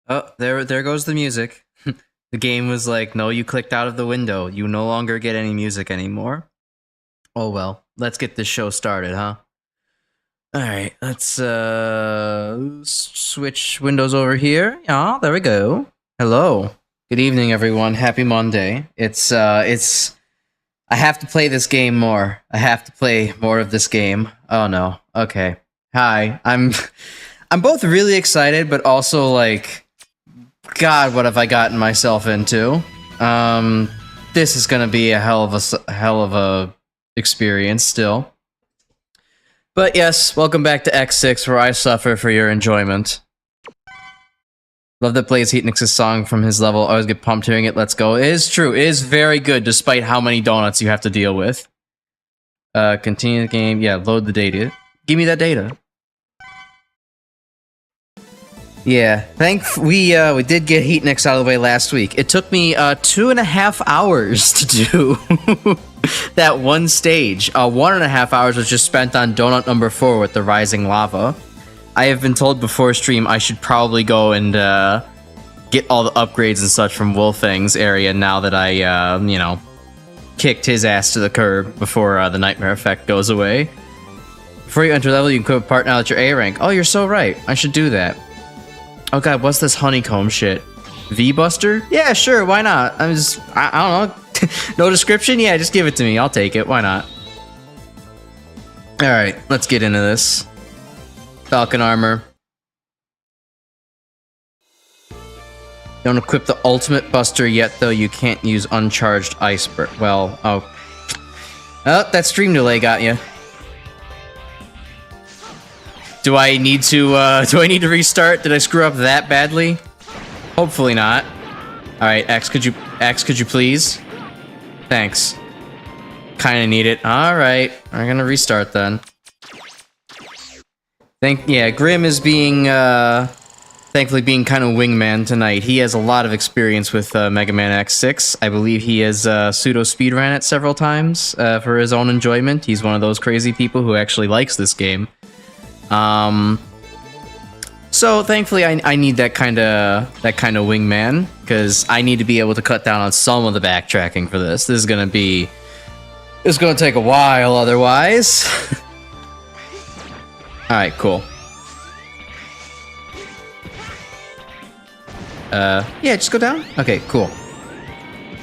Oh, there goes the music. The game was like, no, you clicked out of the window. You no longer get any music anymore. Oh well, let's get this show started, huh? Alright, let's switch windows over here. Yeah, there we go. Hello. Good evening, everyone. Happy Monday. It's I have to play this game more. I have to play more of this game. Oh no. Okay. Hi. I'm both really excited, but also like, God, what have I gotten myself into? This is gonna be a hell of a experience still. But yes, welcome back to X6, where I suffer for your enjoyment. Love that plays Heatnix's song from his level. Always get pumped hearing it. Let's go. It is true. It is very good, despite how many donuts you have to deal with. Continue the game. Yeah, load the data. Give me that data. Yeah, we did get Heatnix out of the way last week. It took me 2.5 hours to do that one stage. 1.5 hours was just spent on donut number 4 with the rising lava. I have been told before stream I should probably go and get all the upgrades and such from Wolfang's area now that I, you know, kicked his ass to the curb before the nightmare effect goes away. Before you enter level, you can equip a part now that you're A rank. Oh, you're so right. I should do that. Oh god, what's this honeycomb shit? V-Buster? Yeah, sure, why not? I don't know. No description? Yeah, just give it to me. I'll take it. Why not? Alright, let's get into this. Falcon armor. Don't equip the ultimate buster yet, though. You can't use uncharged ice burst. Well, oh. Oh, that stream delay got you. Do I need to restart? Did I screw up that badly? Hopefully not. Alright, X, could you please? Thanks. Kinda need it. Alright, I'm gonna restart then. Yeah, Grim is being, thankfully being kind of wingman tonight. He has a lot of experience with MegaManX 6. I believe he has pseudo speedrun it several times for his own enjoyment. He's one of those crazy people who actually likes this game. So thankfully I need that kind of wingman, because I need to be able to cut down on some of the backtracking for this. This is gonna take a while otherwise. Alright, cool. Yeah, just go down? Okay, cool.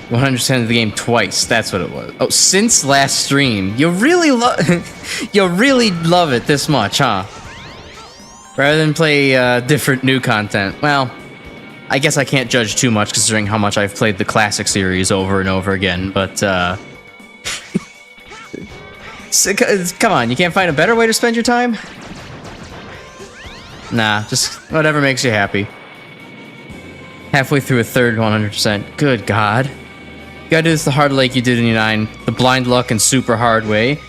100% of the game twice, that's what it was. Oh, since last stream. You really love it this much, huh? Rather than play different new content. Well, I guess I can't judge too much considering how much I've played the classic series over and over again, but come on, you can't find a better way to spend your time? Nah, just whatever makes you happy. Halfway through a third 100%. Good God. You gotta do this the hard like you did in U9, the blind luck and super hard way.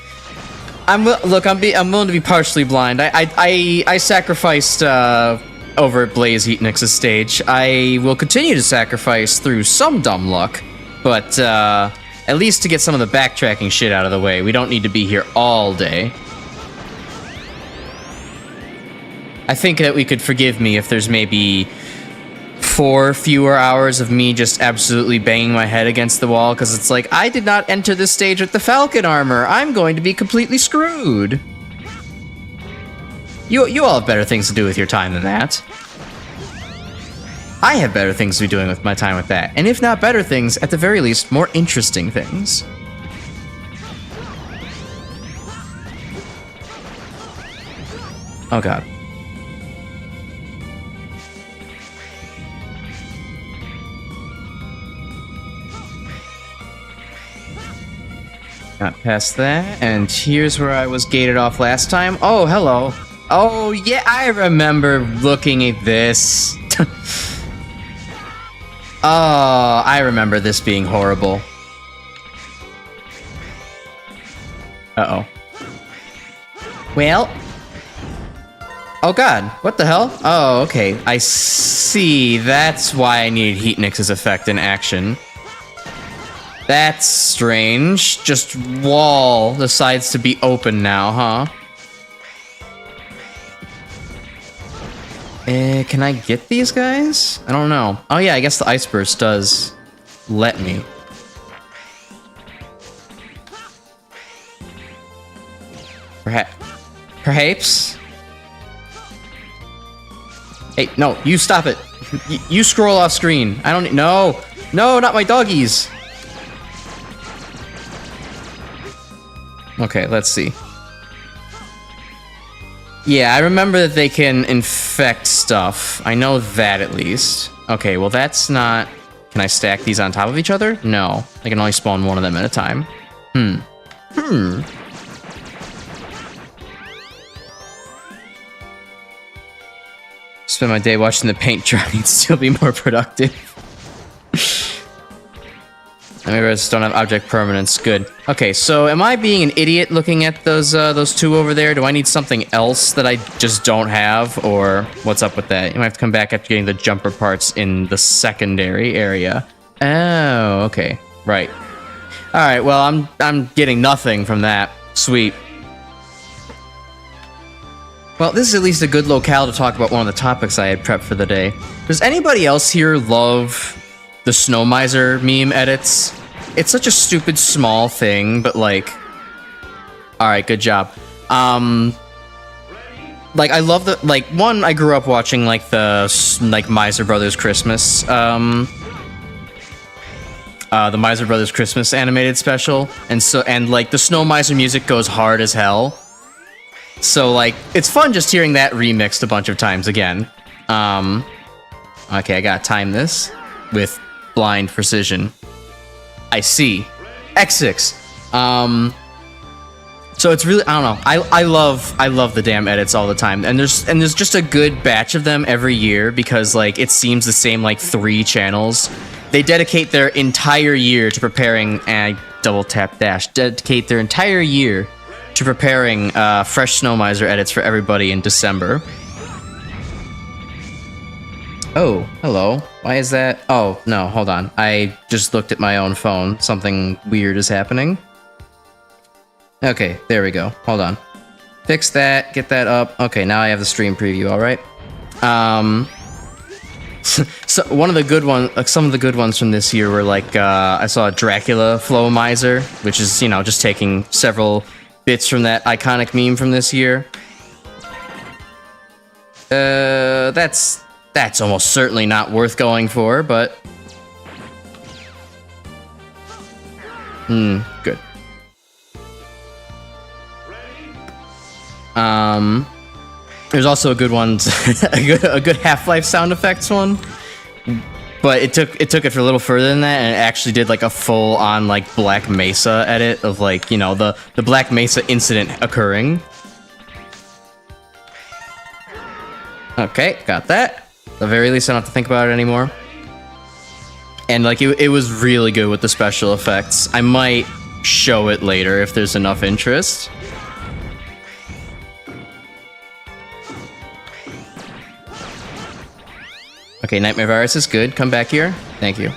I'm willing to be partially blind. I sacrificed over at Blaze Heatnix's stage. I will continue to sacrifice through some dumb luck, but at least to get some of the backtracking shit out of the way. We don't need to be here all day. I think that we could forgive me if there's maybe 4 fewer hours of me just absolutely banging my head against the wall, because it's like, I did not enter this stage with the Falcon armor. I'm going to be completely screwed. You all have better things to do with your time than that. I have better things to be doing with my time with that. And if not better things, at the very least, more interesting things. Oh god. Got past that, and here's where I was gated off last time. Oh, hello. Oh, yeah, I remember looking at this. Oh, I remember this being horrible. Uh-oh. Well. Oh god, what the hell? Oh, okay. I see. That's why I needed Heatnix's effect in action. That's strange. Just wall decides to be open now, huh? Can I get these guys? I don't know. Oh yeah, I guess the ice burst does let me. Perhaps? Hey, no, you stop it. You scroll off screen. I don't... No! No, not my doggies! Okay, let's see. Yeah, I remember that they can infect stuff. I know that at least. Okay, well that's not... Can I stack these on top of each other? No. I can only spawn one of them at a time. Spend my day watching the paint dry and still be more productive. Maybe I just don't have object permanence. Good. Okay, so am I being an idiot looking at those two over there? Do I need something else that I just don't have, or what's up with that? You might have to come back after getting the jumper parts in the secondary area. Oh, okay, right. All right. Well, I'm getting nothing from that. Sweet. Well, this is at least a good locale to talk about one of the topics I had prepped for the day. Does anybody else here love the Snow Miser meme edits? It's such a stupid small thing, but like... Alright, good job. Like, I love the... Like, one, I grew up watching, like, the, like, Miser Brothers Christmas, the Miser Brothers Christmas animated special, and like, the Snow Miser music goes hard as hell. So, like, it's fun just hearing that remixed a bunch of times again. Okay, I gotta time this with blind precision. I see. X6. So it's really, I don't know. I love the damn edits all the time. And there's just a good batch of them every year because, like, it seems the same, like, 3 channels. They dedicate their entire year to preparing, and I double tap dash, dedicate their entire year to preparing fresh Snow Miser edits for everybody in December. Oh, hello. Why is that? Oh, no, hold on. I just looked at my own phone. Something weird is happening. Okay, there we go. Hold on. Fix that, get that up. Okay, now I have the stream preview, alright? So one of the good ones, like some of the good ones from this year were like, I saw a Dracula Flow Miser, which is, you know, just taking several bits from that iconic meme from this year. That's almost certainly not worth going for, but... good. There's also a good one, a good Half-Life sound effects one, but it took it for a little further than that, and it actually did like a full-on like Black Mesa edit of like, you know, the Black Mesa incident occurring. Okay, got that. At the very least, I don't have to think about it anymore. And like it was really good with the special effects. I might show it later if there's enough interest. Okay, Nightmare Virus is good. Come back here. Thank you.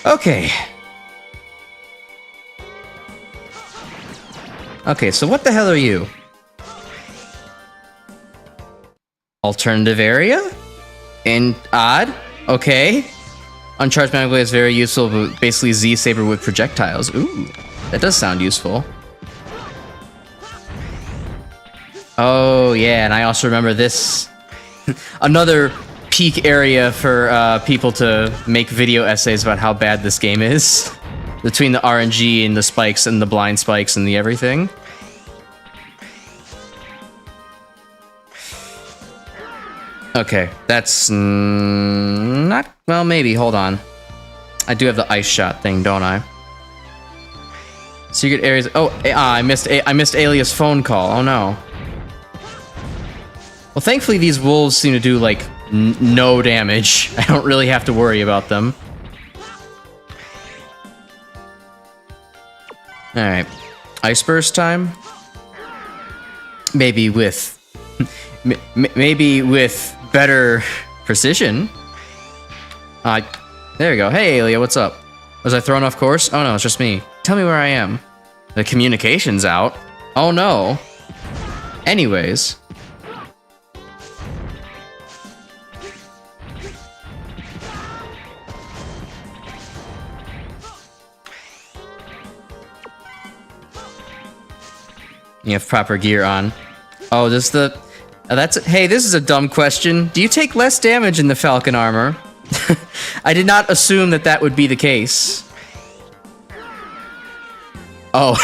Okay. Okay, so what the hell are you? Alternative area? And odd? Okay. Uncharged Magic Blade is very useful, but basically Z-Saber with projectiles. Ooh, that does sound useful. Oh, yeah, and I also remember this. Another peak area for people to make video essays about how bad this game is. Between the RNG and the spikes and the blind spikes and the everything. Okay, that's not... Well, maybe, hold on. I do have the ice shot thing, don't I? Secret areas... Oh, I missed Alia's phone call. Oh, no. Well, thankfully these wolves seem to do, like, no damage. I don't really have to worry about them. Alright. Ice burst time? Maybe with... maybe with better precision. There we go. Hey, Alia, what's up? Was I thrown off course? Oh, no, it's just me. Tell me where I am. The communication's out. Oh, no. Anyways... You have proper gear on. Oh, this the... hey, this is a dumb question. Do you take less damage in the Falcon armor? I did not assume that that would be the case. Oh.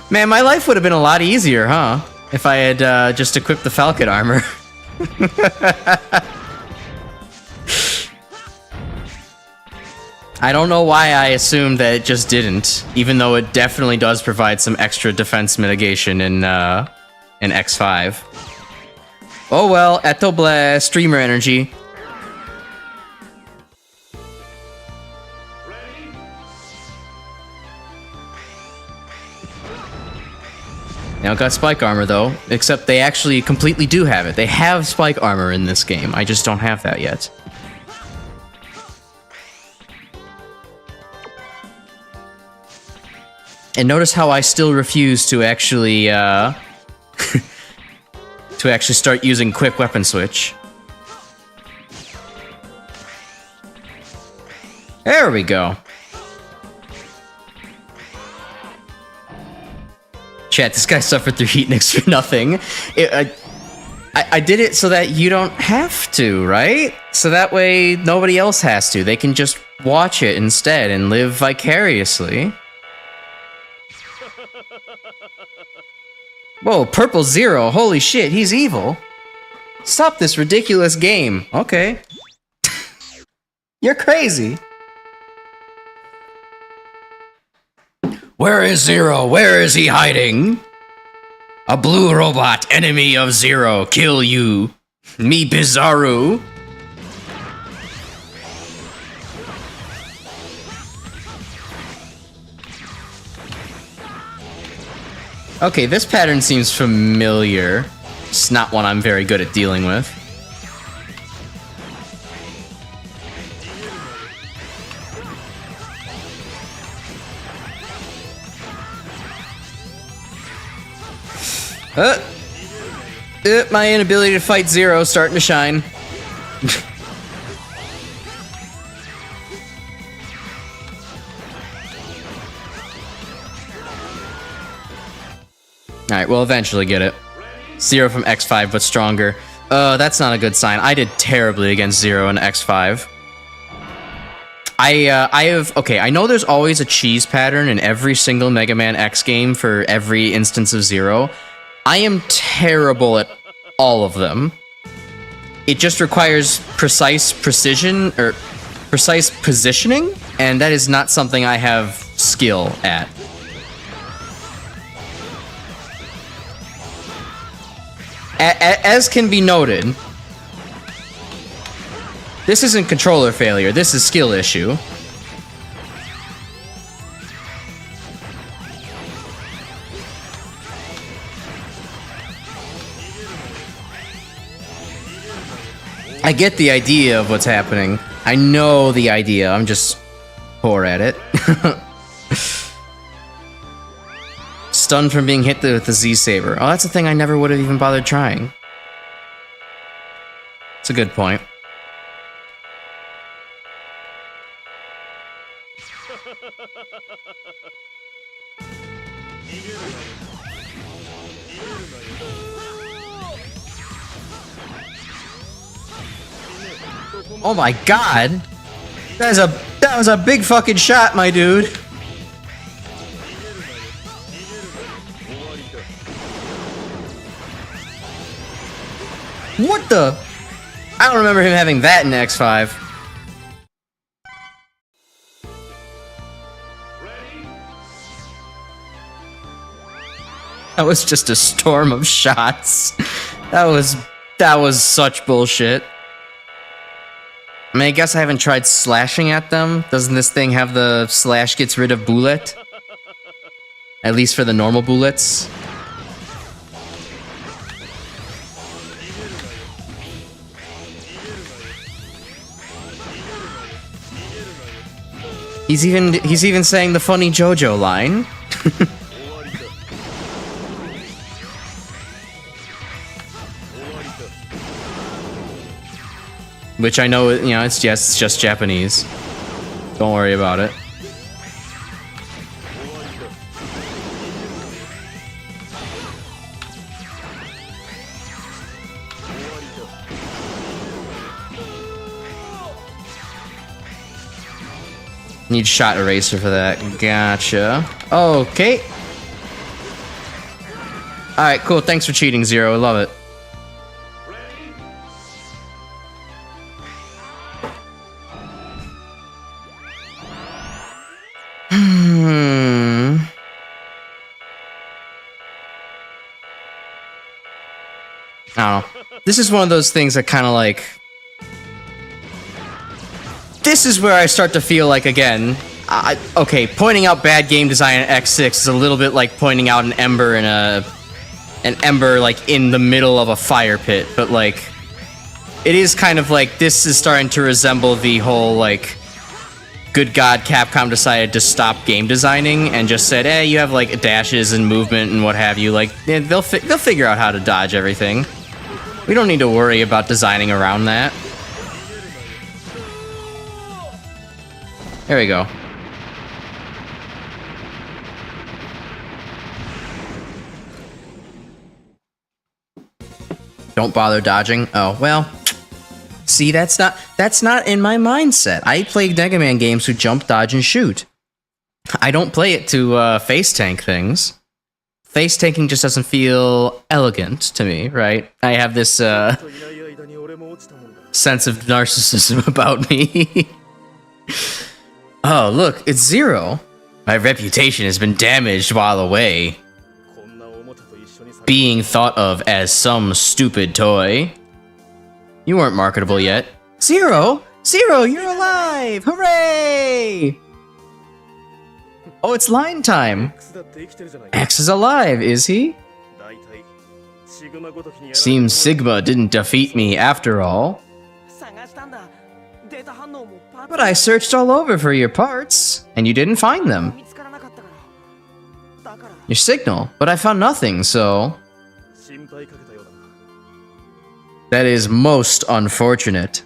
Man, my life would have been a lot easier, huh? If I had just equipped the Falcon armor. I don't know why I assumed that it just didn't, even though it definitely does provide some extra defense mitigation in X5. Oh well, eto blast, streamer energy. Now got spike armor though, except they actually completely do have it. They have spike armor in this game, I just don't have that yet. And notice how I still refuse to actually, to actually start using quick weapon switch. There we go. Chat, this guy suffered through heat nicks for nothing. I did it so that you don't have to, right? So that way nobody else has to. They can just watch it instead and live vicariously. Whoa, Purple Zero, holy shit, he's evil. Stop this ridiculous game. Okay. You're crazy. Where is Zero? Where is he hiding? A blue robot, enemy of Zero, kill you. Me Bizarro. Okay, this pattern seems familiar. It's not one I'm very good at dealing with. My inability to fight Zero starting to shine. Alright, we'll eventually get it. Zero from X5, but stronger. That's not a good sign. I did terribly against Zero in X5. Okay, I know there's always a cheese pattern in every single MegaManX game for every instance of Zero. I am terrible at all of them. It just requires precise precision, or precise positioning, and that is not something I have skill at. As can be noted, this isn't controller failure, this is skill issue. I get the idea of what's happening. I know the idea, I'm just poor at it. Stunned from being hit with the Z-Saber. Oh, that's a thing I never would have even bothered trying. It's a good point. Oh my god! That was a big fucking shot, my dude. What the? I don't remember him having that in X5. That was just a storm of shots. That was such bullshit. I mean, I guess I haven't tried slashing at them. Doesn't this thing have the slash gets rid of bullet? At least for the normal bullets. He's even saying the funny JoJo line. Which I know, you know, it's just Japanese. Don't worry about it. Need shot eraser for that. Gotcha. Okay. Alright, cool. Thanks for cheating, Zero. I love it. I don't know. This is one of those things that kind of like... This is where I start to feel like, again... okay, pointing out bad game design in X6 is a little bit like pointing out an ember in an ember like in the middle of a fire pit, but like... It is kind of like, this is starting to resemble the whole like... Good God, Capcom decided to stop game designing and just said, "Hey, you have like dashes and movement and what have you. Like, they'll figure out how to dodge everything. We don't need to worry about designing around that." There we go. Don't bother dodging. Oh well. See, that's not in my mindset. I play Mega Man games who jump, dodge, and shoot. I don't play it to face tank things. Face tanking just doesn't feel elegant to me, right? I have this sense of narcissism about me. Oh, look, it's Zero. My reputation has been damaged while away. Being thought of as some stupid toy. You weren't marketable yet. Zero! Zero, you're alive! Hooray! Oh, it's line time. X is alive, is he? Seems Sigma didn't defeat me after all. But I searched all over for your parts, and you didn't find them. Your signal, but I found nothing, so... That is most unfortunate.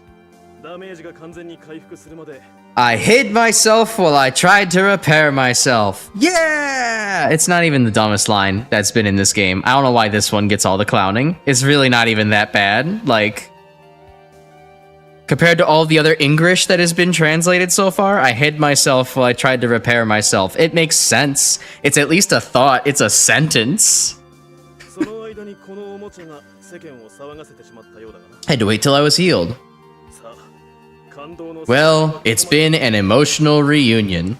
I hid myself while I tried to repair myself. Yeah! It's not even the dumbest line that's been in this game. I don't know why this one gets all the clowning. It's really not even that bad. Like, compared to all the other English that has been translated so far, I hid myself while I tried to repair myself. It makes sense. It's at least a thought. It's a sentence. Had to wait till I was healed. Well, it's been an emotional reunion.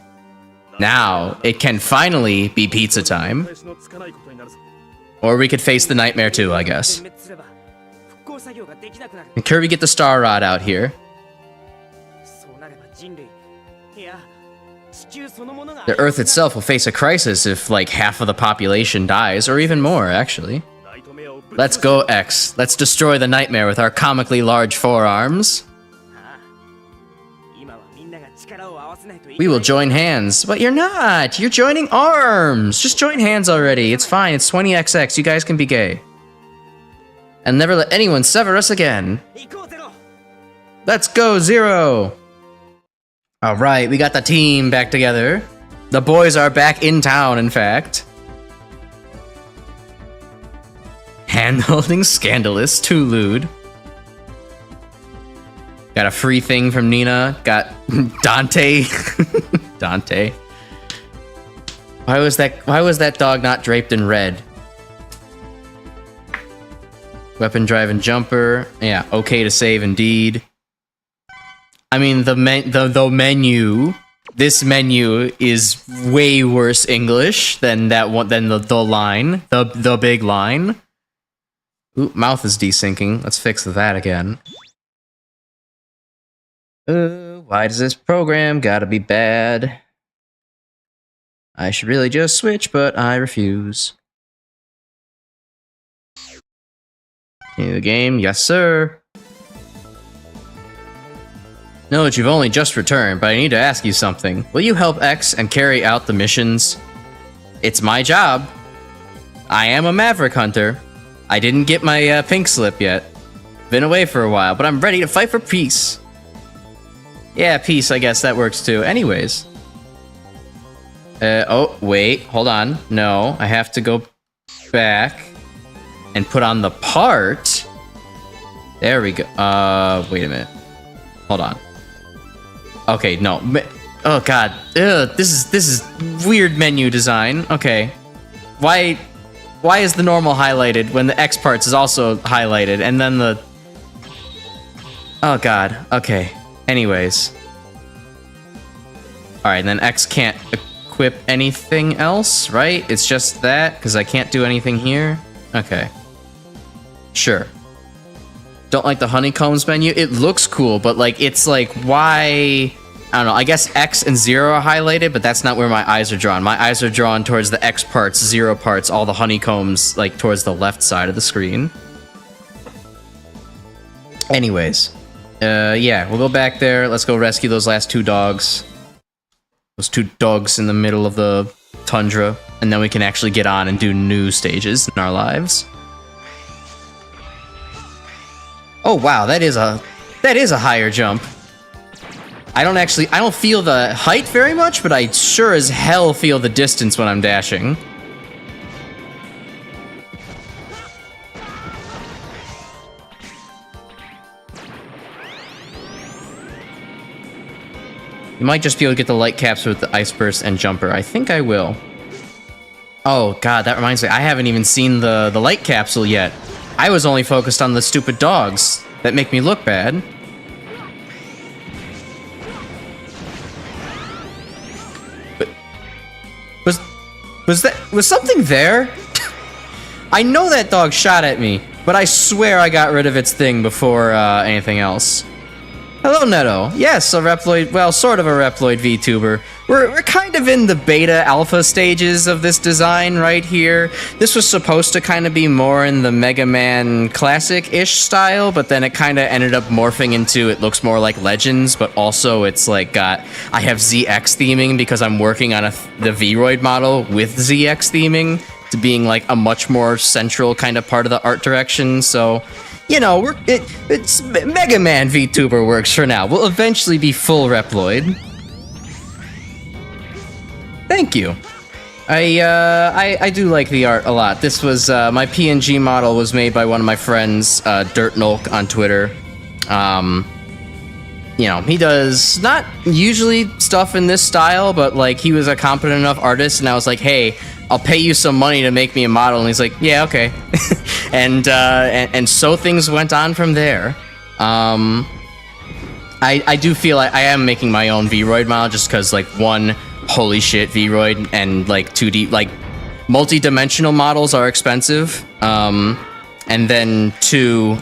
Now, it can finally be pizza time. Or we could face the nightmare too, I guess. And Kirby, get the Star Rod out here. The Earth itself will face a crisis if, like, half of the population dies, or even more, actually. Let's go, X. Let's destroy the nightmare with our comically large forearms. We will join hands. But you're not! You're joining arms! Just join hands already. It's fine. It's 20XX. You guys can be gay. And never let anyone sever us again. Let's go, Zero! Alright, we got the team back together. The boys are back in town, in fact. Hand-holding scandalous, too lewd. Got a free thing from Nina. Got Dante. Dante. Why was that dog not draped in red? Weapon drive and jumper. Yeah, okay to save indeed. I mean, the menu. This menu is way worse English than that one, than the line, the big line. Ooh, mouth is desyncing. Let's fix that again. Why does this program gotta be bad? I should really just switch, but I refuse. Continue the game, yes sir. Know that you've only just returned, but I need to ask you something. Will you help X and carry out the missions? It's my job. I am a Maverick Hunter. I didn't get my pink slip yet. Been away for a while, but I'm ready to fight for peace. Yeah, peace, I guess that works too. Anyways. Oh, wait, hold on. No, I have to go back and put on the part. There we go. Wait a minute. Hold on. Okay, no. Oh god. Ugh, this is weird menu design. Okay. Why is the normal highlighted when the X parts is also highlighted and then the... Oh god. Okay. Anyways. Alright, and then X can't equip anything else, right? It's just that, because I can't do anything here? Okay. Sure. Don't like the honeycombs menu? It looks cool, but like, it's like, why... I don't know, I guess X and 0 are highlighted, but that's not where my eyes are drawn. My eyes are drawn towards the X parts, 0 parts, all the honeycombs, like, towards the left side of the screen. Anyways. Yeah, we'll go back there. Let's go rescue those last 2 dogs. Those 2 dogs in the middle of the tundra. And then we can actually get on and do new stages in our lives. Oh, wow, that is a higher jump. I don't feel the height very much, but I sure as hell feel the distance when I'm dashing. You might just be able to get the light capsule with the ice burst and jumper. I think I will. Oh god, that reminds me, I haven't even seen the light capsule yet. I was only focused on the stupid dogs that make me look bad. Was something there? I know that dog shot at me, but I swear I got rid of its thing before anything else. Hello, Netto. Yes, a Reploid, well, sort of a Reploid VTuber. We're kind of in the beta alpha stages of this design right here. This was supposed to kind of be more in the Mega Man classic-ish style, but then it kind of ended up morphing into it looks more like Legends, but also it's like I have ZX theming because I'm working on the VRoid model with ZX theming to being like a much more central kind of part of the art direction, so... You know, it's Mega Man VTuber works for now. We'll eventually be full Reploid. Thank you. I do like the art a lot. This was my PNG model was made by one of my friends, Dirt Nulk on Twitter. You know, he does not usually stuff in this style, but like he was a competent enough artist, and I was like, hey, I'll pay you some money to make me a model, and he's like, yeah, okay. and so things went on from there. I do feel like I am making my own VRoid model just because, like, one, holy shit, VRoid, and, like, 2D, like, multi-dimensional models are expensive. And then, 2,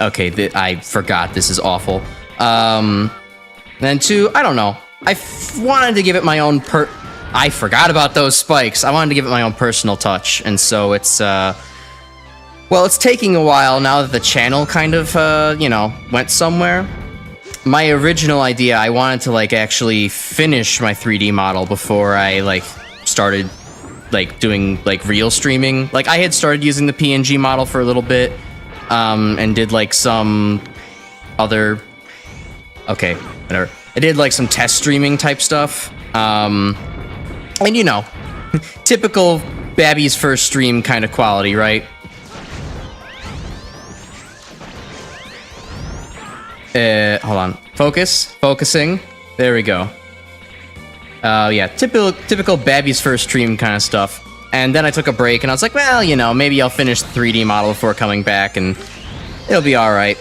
okay, I forgot, this is awful. Then 2, I don't know. I wanted to give it my own I forgot about those spikes. I wanted to give it my own personal touch, and so it's, well, it's taking a while now that the channel kind of, you know, went somewhere. My original idea, I wanted to, like, actually finish my 3D model before I, like, started, like, doing, like, real streaming. Like, I had started using the PNG model for a little bit, and did, like, some other... Okay, whatever. I did, like, some test streaming type stuff, and, you know, typical Babby's first stream kind of quality, right? Hold on. Focusing. There we go. Yeah, typical Babby's first stream kind of stuff. And then I took a break, and I was like, well, you know, maybe I'll finish the 3D model before coming back, and it'll be alright.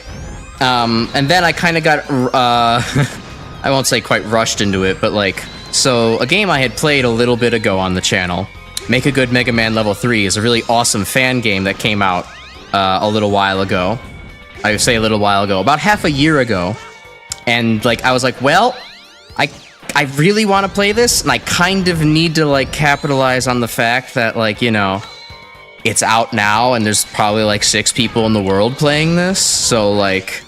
And then I kind of got, I won't say quite rushed into it, but like... So, a game I had played a little bit ago on the channel, Make a Good Mega Man Level 3, is a really awesome fan game that came out a little while ago. I would say a little while ago, about half a year ago. And, like, I was like, well, I really want to play this, and I kind of need to, like, capitalize on the fact that, like, you know, it's out now, and there's probably, like, 6 people in the world playing this, so, like,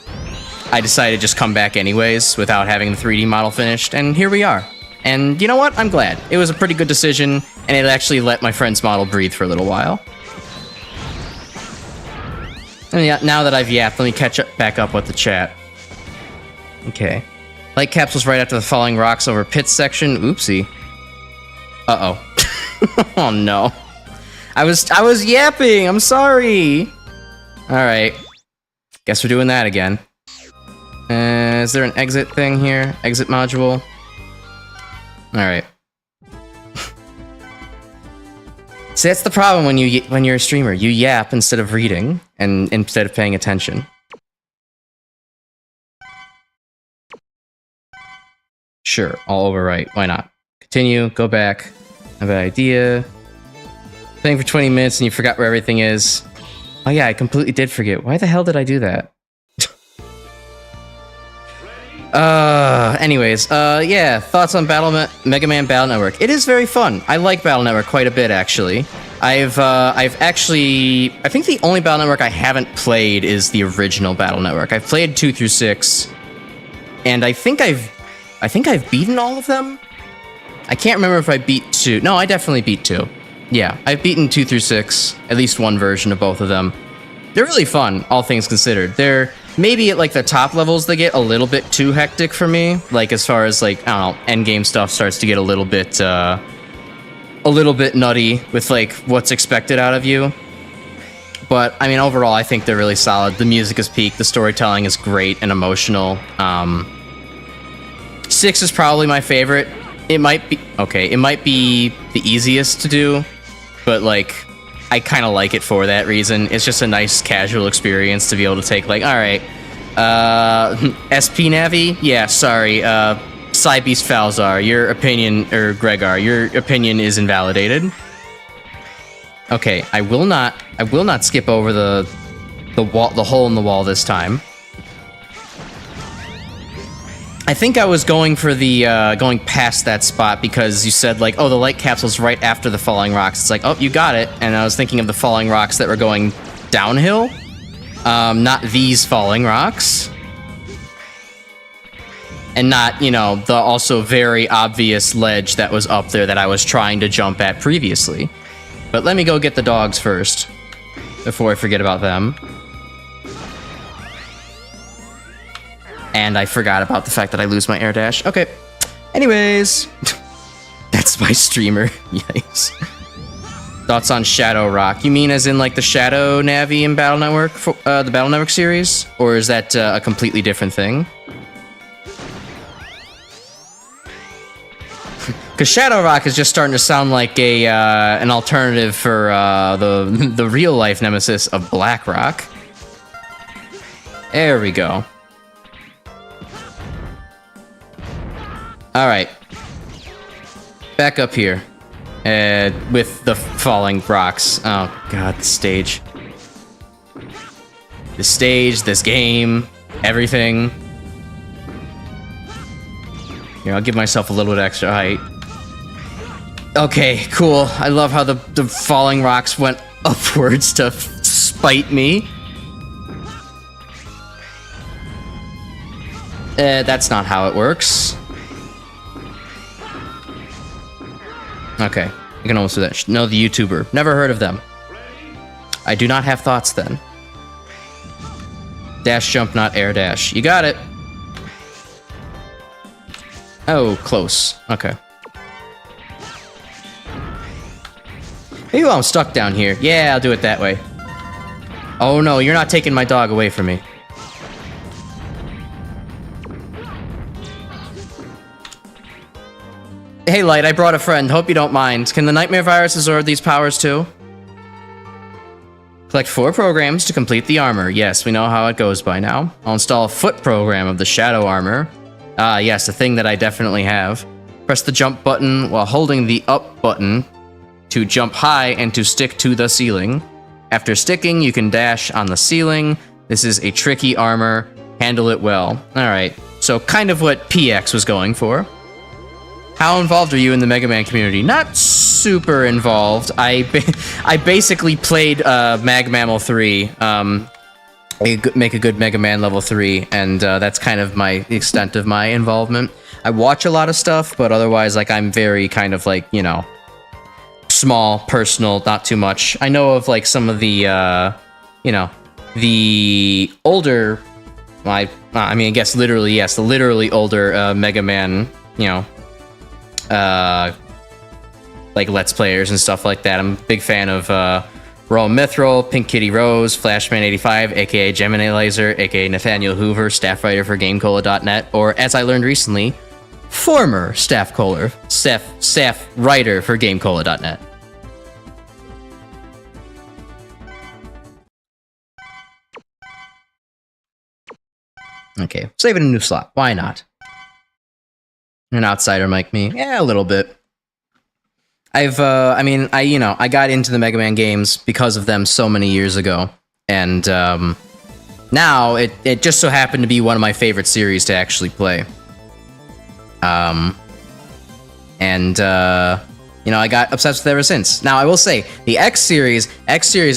I decided to just come back anyways without having the 3D model finished, and here we are. And you know what? I'm glad. It was a pretty good decision, and it actually let my friend's model breathe for a little while. And yeah, now that I've yapped, let me catch back up with the chat. Okay. Light capsules right after the falling rocks over pits section. Oopsie. Uh-oh. Oh no. I was yapping. I'm sorry. All right. Guess we're doing that again. Is there an exit thing here? Exit module? Alright. See, that's the problem when you're a streamer. You yap instead of reading, and instead of paying attention. Sure, I'll overwrite. Why not? Continue, go back. I have an idea. Playing for 20 minutes and you forgot where everything is. Oh yeah, I completely did forget. Why the hell did I do that? Anyways, yeah, thoughts on Mega Man Battle Network. It is very fun. I like Battle Network quite a bit, actually. I've actually... I think the only Battle Network I haven't played is the original Battle Network. I've played 2 through 6, and I think I've beaten all of them? I can't remember if I beat 2. No, I definitely beat 2. Yeah, I've beaten 2 through 6, at least one version of both of them. They're really fun, all things considered. They're... Maybe at, like, the top levels, they get a little bit too hectic for me. Like, as far as, like, I don't know, endgame stuff starts to get a little bit nutty with, like, what's expected out of you. But, I mean, overall, I think they're really solid. The music is peak, the storytelling is great and emotional. 6 is probably my favorite. It might be... Okay, it might be the easiest to do, but, like... I kind of like it for that reason. It's just a nice casual experience to be able to take, like, alright, SP Navi? Yeah, sorry, Cybeast Falzar, your opinion, or Gregar, your opinion is invalidated. Okay, I will not skip over the hole in the wall this time. I think I was going for the, going past that spot because you said, like, oh, the light capsule's right after the falling rocks. It's like, oh, you got it. And I was thinking of the falling rocks that were going downhill. Not these falling rocks. And not, you know, the also very obvious ledge that was up there that I was trying to jump at previously. But let me go get the dogs first, before I forget about them. And I forgot about the fact that I lose my air dash. Okay. Anyways. That's my streamer. Yikes. Thoughts on Shadow Rock? You mean as in, like, the Shadow Navi in Battle Network? The Battle Network series? Or is that a completely different thing? Because Shadow Rock is just starting to sound like a an alternative for the real-life nemesis of Black Rock. There we go. Alright. Back up here. With the falling rocks. Oh, God, the stage. The stage, this game, everything. Here, I'll give myself a little bit extra height. Okay, cool. I love how the falling rocks went upwards to spite me. That's not how it works. Okay, you can almost do that. No, the YouTuber. Never heard of them. I do not have thoughts then. Dash jump, not air dash. You got it. Oh, close. Okay. Maybe while I'm stuck down here. Yeah, I'll do it that way. Oh no, you're not taking my dog away from me. Hey Light, I brought a friend. Hope you don't mind. Can the Nightmare Virus absorb these powers too? Collect 4 programs to complete the armor. Yes, we know how it goes by now. I'll install a foot program of the Shadow Armor. Ah, yes, a thing that I definitely have. Press the jump button while holding the up button to jump high and to stick to the ceiling. After sticking, you can dash on the ceiling. This is a tricky armor. Handle it well. Alright, so kind of what PX was going for. How involved are you in the Mega Man community? Not super involved. I basically played Mag-Mammal 3. Make a good Mega Man level 3, and that's kind of the extent of my involvement. I watch a lot of stuff, but otherwise, like, I'm very kind of, like, you know, small, personal, not too much. I know of, like, some of the, you know, the older, I mean, I guess literally, yes, the literally older Mega Man, you know, like, Let's Players and stuff like that. I'm a big fan of, Rome Mithril, Pink Kitty Rose, Flashman85, aka Gemini Laser, aka Nathaniel Hoover, staff writer for GameCola.net, or, as I learned recently, former staff writer for GameCola.net. Okay, save it in a new slot. Why not? An outsider like me? Yeah, a little bit. I got into the Mega Man games because of them so many years ago, and now it just so happened to be one of my favorite series to actually play. I got obsessed with it ever since. Now, I will say, the X series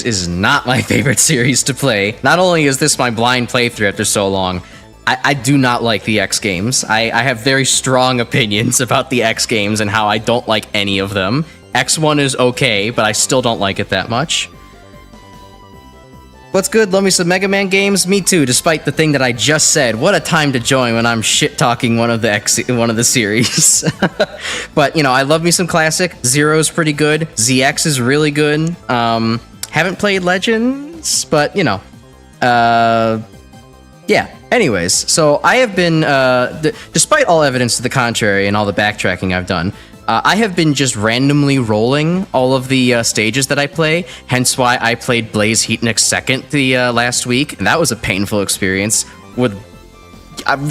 is not my favorite series to play. Not only is this my blind playthrough after so long, I do not like the X games. I have very strong opinions about the X games and how I don't like any of them. X1 is okay, but I still don't like it that much. What's good? Love me some Mega Man games? Me too, despite the thing that I just said. What a time to join when I'm shit-talking one of the series. But, I love me some classic. Zero's pretty good. ZX is really good. Haven't played Legends, but, yeah. Anyways, so I have been, despite all evidence to the contrary and all the backtracking I've done, I have been just randomly rolling all of the stages that I play, hence why I played Blaze Heatnik second the last week, and that was a painful experience. I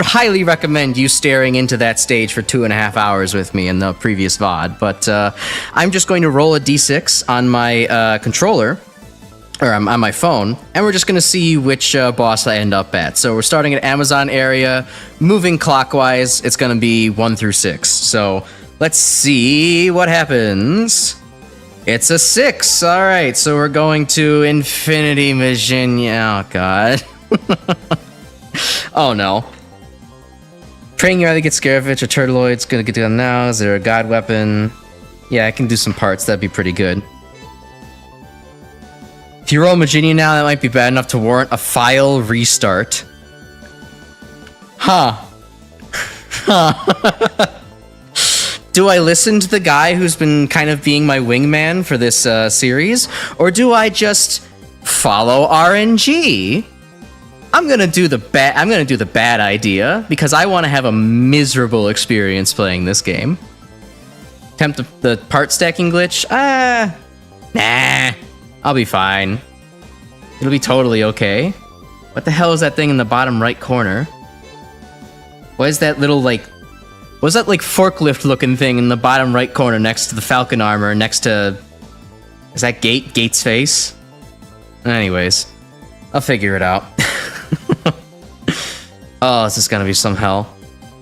highly recommend you staring into that stage for 2.5 hours with me in the previous VOD, but I'm just going to roll a d6 on my controller, or on my phone, and we're just gonna see which boss I end up at. So we're starting at Amazon area, moving clockwise, it's gonna be 1 through 6. So let's see what happens. It's a 6, alright, so we're going to Infinity Mission, oh god. Oh no. Praying you either get Scaravitch or Turtloid's gonna get done now. Is there a god weapon? Yeah, I can do some parts, that'd be pretty good. If you roll Maginian now, that might be bad enough to warrant a file restart. Huh. Do I listen to the guy who's been kind of being my wingman for this series? Or do I just follow RNG? I'm gonna do the bad idea, because I want to have a miserable experience playing this game. Attempt the part stacking glitch? Nah. I'll be fine. It'll be totally okay. What the hell is that thing in the bottom right corner? What is that little, what's that, forklift-looking thing in the bottom right corner next to the Falcon armor, next to... Is that Gate's face? Anyways. I'll figure it out. Oh, this is gonna be some hell.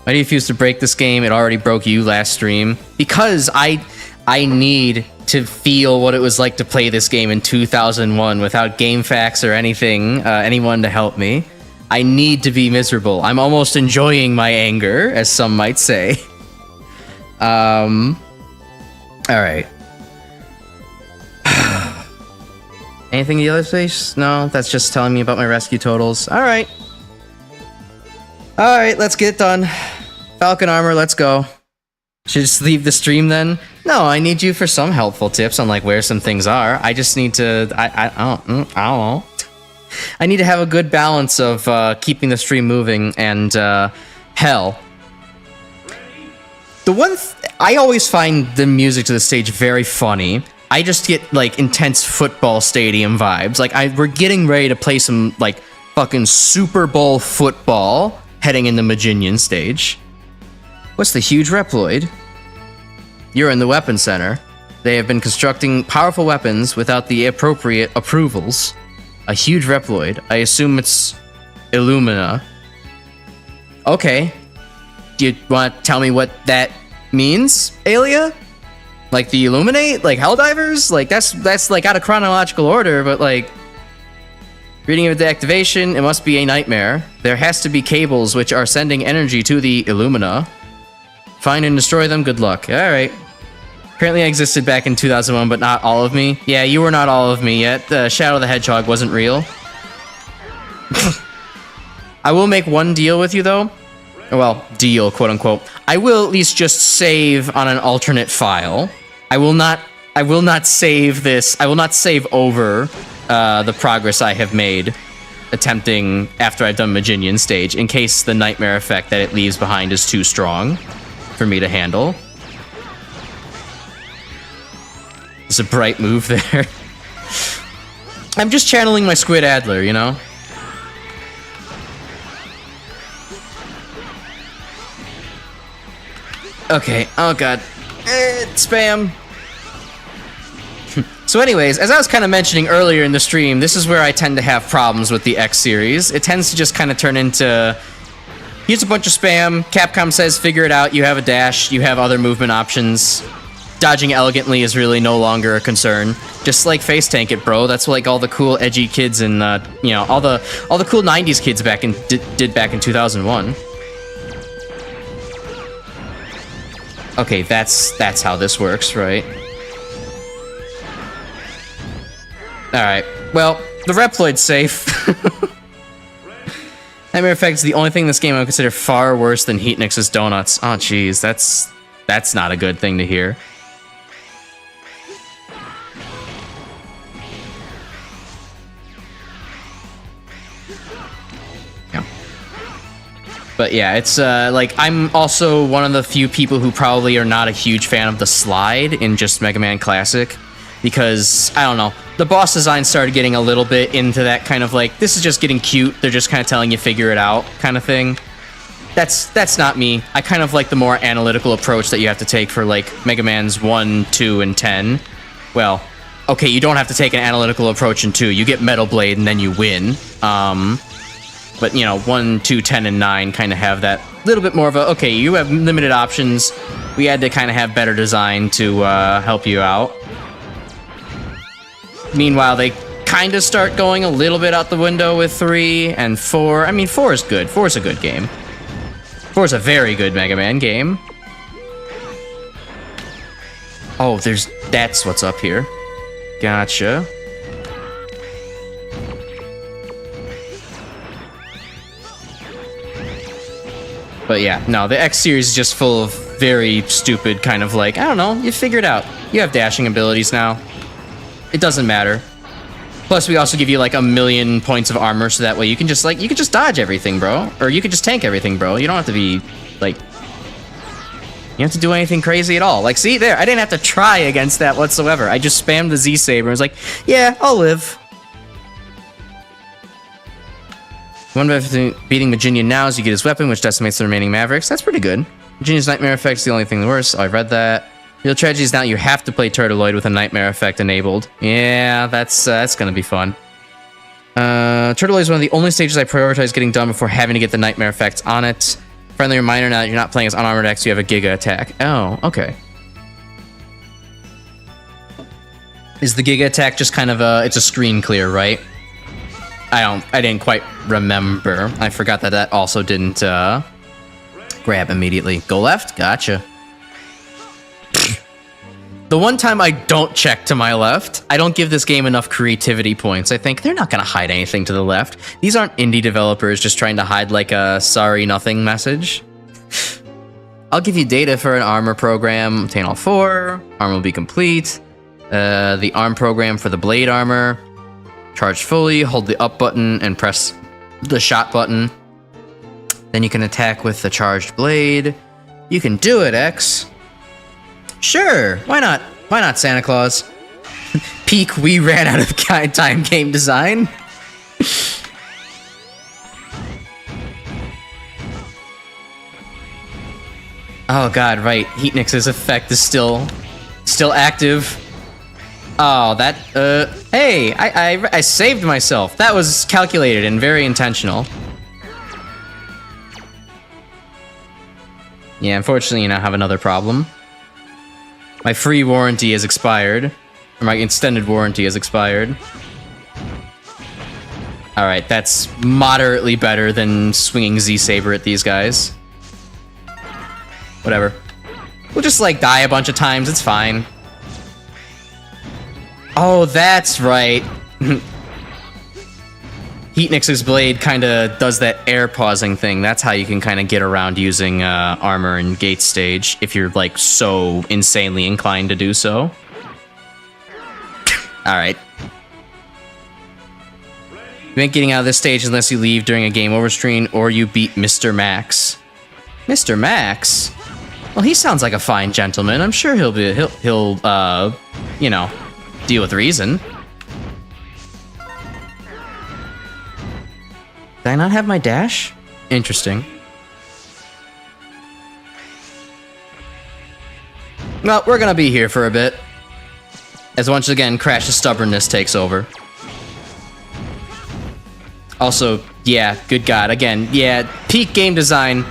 Why do you refuse to break this game? It already broke you last stream. Because I need to feel what it was like to play this game in 2001 without GameFAQs or anyone to help me. I need to be miserable. I'm almost enjoying my anger, as some might say. Alright. Anything in the other space? No, that's just telling me about my rescue totals. Alright. Alright, let's get it done. Falcon armor, let's go. Should I just leave the stream then? No, I need you for some helpful tips on where some things are. I just need to, I don't know. I need to have a good balance of keeping the stream moving and hell. I always find the music to the stage very funny. I just get intense football stadium vibes. We're getting ready to play some fucking Super Bowl football heading in the Maginian stage. What's the huge Reploid? You're in the weapon center. They have been constructing powerful weapons without the appropriate approvals. A huge Reploid. I assume it's Illumina. Okay. Do you want to tell me what that means, Alia? The Illuminate? Helldivers? That's out of chronological order, but reading of the activation, it must be a nightmare. There has to be cables which are sending energy to the Illumina. Find and destroy them, good luck. Alright. Apparently I existed back in 2001, but not all of me. Yeah, you were not all of me yet. Shadow the Hedgehog wasn't real. I will make one deal with you, though. Well, deal, quote-unquote. I will at least just save on an alternate file. I will not save this. I will not save over the progress I have made attempting after I've done Maginian stage, in case the nightmare effect that it leaves behind is too strong for me to handle. There's a bright move there. I'm just channeling my Squid Adler, you know? Okay, oh god. Spam. So anyways, as I was kind of mentioning earlier in the stream, this is where I tend to have problems with the X series. It tends to just kind of turn into, here's a bunch of spam, Capcom says figure it out, you have a dash, you have other movement options. Dodging elegantly is really no longer a concern. Just like face tank it, bro. That's what, like all the cool edgy kids and you know, all the cool 90s kids back in did back in 2001. Okay, that's how this works, right? Alright, well, the Reploid's safe. Nightmare Effect is the only thing in this game I would consider far worse than Heatnix's Donuts. Oh, jeez, that's not a good thing to hear. Yeah. But yeah, it's, like, I'm also one of the few people who probably are not a huge fan of the slide in just Mega Man Classic. Because, I don't know, the boss design started getting a little bit into that kind of like, this is just getting cute, they're just kind of telling you figure it out kind of thing. That's not me. I kind of like the more analytical approach that you have to take for like Mega Man's 1, 2, and 10. Well, okay, you don't have to take an analytical approach in 2, you get Metal Blade and then you win. But you know, 1, 2, 10, and 9 kind of have that little bit more of a, okay, you have limited options, we had to kind of have better design to help you out. Meanwhile, they kind of start going a little bit out the window with 3 and 4. I mean, 4 is good. 4 is a good game. 4 is a very good Mega Man game. Oh, that's what's up here. Gotcha. But yeah, no, the X series is just full of very stupid kind of like, I don't know, you figure it out. You have dashing abilities now. It doesn't matter. Plus, we also give you like 1,000,000 points of armor, so that way you can just like, you can just dodge everything, bro. Or you can just tank everything, bro. You don't have to be, like, you don't have to do anything crazy at all. Like, see, there, I didn't have to try against that whatsoever. I just spammed the Z-Saber and was like, yeah, I'll live. One benefit of beating Maginian now is you get his weapon, which decimates the remaining Mavericks. That's pretty good. Maginian's Nightmare Effect is the only thing worse. Oh, I read that. Real tragedy is now you have to play Turtleoid with a Nightmare Effect enabled. Yeah, that's gonna be fun. Turtleoid is one of the only stages I prioritize getting done before having to get the Nightmare Effect on it. Friendly reminder now that you're not playing as Unarmored X, you have a Giga Attack. Oh, okay. Is the Giga Attack just kind of it's a screen clear, right? I didn't quite remember. I forgot that also didn't, grab immediately. Go left? Gotcha. The one time I don't check to my left, I don't give this game enough creativity points. I think they're not going to hide anything to the left. These aren't indie developers just trying to hide like a sorry nothing message. I'll give you data for an armor program. Obtain all 4. Armor will be complete. The arm program for the blade armor. Charge fully, hold the up button, and press the shot button. Then you can attack with the charged blade. You can do it, X. Sure, why not? Why not, Santa Claus? Peak, we ran out of time game design. Oh god, right. Heatnix's effect is still active. Oh, that, hey, I saved myself. That was calculated and very intentional. Yeah, unfortunately, you now have another problem. My free warranty has expired. Or my extended warranty has expired. Alright, that's moderately better than swinging Z-Saber at these guys. Whatever. We'll just, like, die a bunch of times, it's fine. Oh, that's right. Heatnix's blade kind of does that air pausing thing. That's how you can kind of get around using armor and gate stage if you're like so insanely inclined to do so. Alright. You ain't getting out of this stage unless you leave during a game over screen or you beat Mr. Max. Mr. Max? Well, he sounds like a fine gentleman. I'm sure he'll you know, deal with reason. Did I not have my dash? Interesting. Well, we're gonna be here for a bit. As once again, Crash's stubbornness takes over. Also, yeah, good God. Again, yeah, peak game design.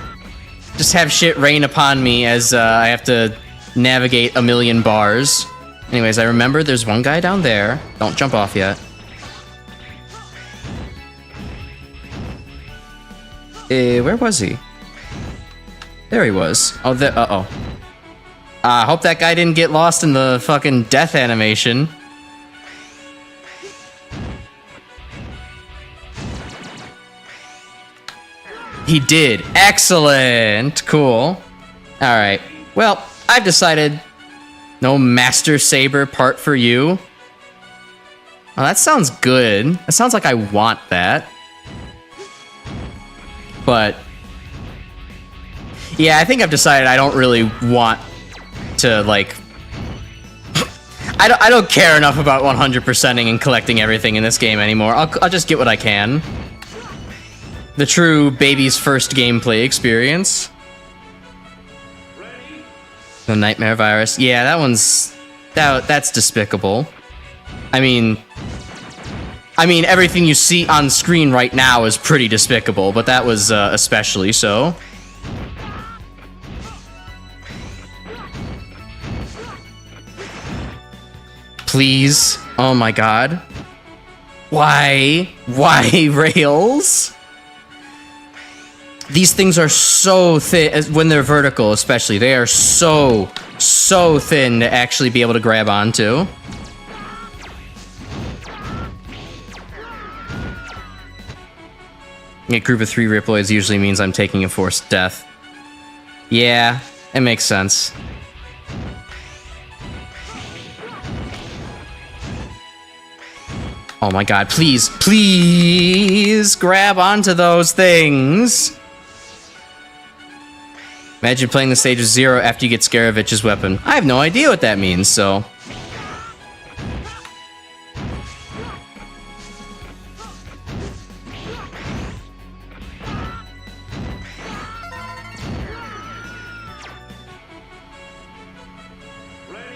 Just have shit rain upon me as I have to navigate a million bars. Anyways, I remember there's one guy down there. Don't jump off yet. Where was he? There he was. Oh, there. Uh-oh. I hope that guy didn't get lost in the fucking death animation. He did. Excellent. Cool. Alright. Well, I've decided no Master Saber part for you. Oh, that sounds good. That sounds like I want that. But yeah, I think I've decided I don't really want to, like... I don't care enough about 100%ing and collecting everything in this game anymore. I'll just get what I can. The true baby's first gameplay experience. The nightmare virus. Yeah, that one's... That's despicable. I mean, everything you see on screen right now is pretty despicable, but that was especially so. Please. Oh my god. Why? Why rails? These things are so thin, when they're vertical especially, they are so thin to actually be able to grab onto. A group of 3 Riploids usually means I'm taking a forced death. Yeah, it makes sense. Oh my god, please, please grab onto those things. Imagine playing the stage of 0 after you get Skaravich's weapon. I have no idea what that means, so...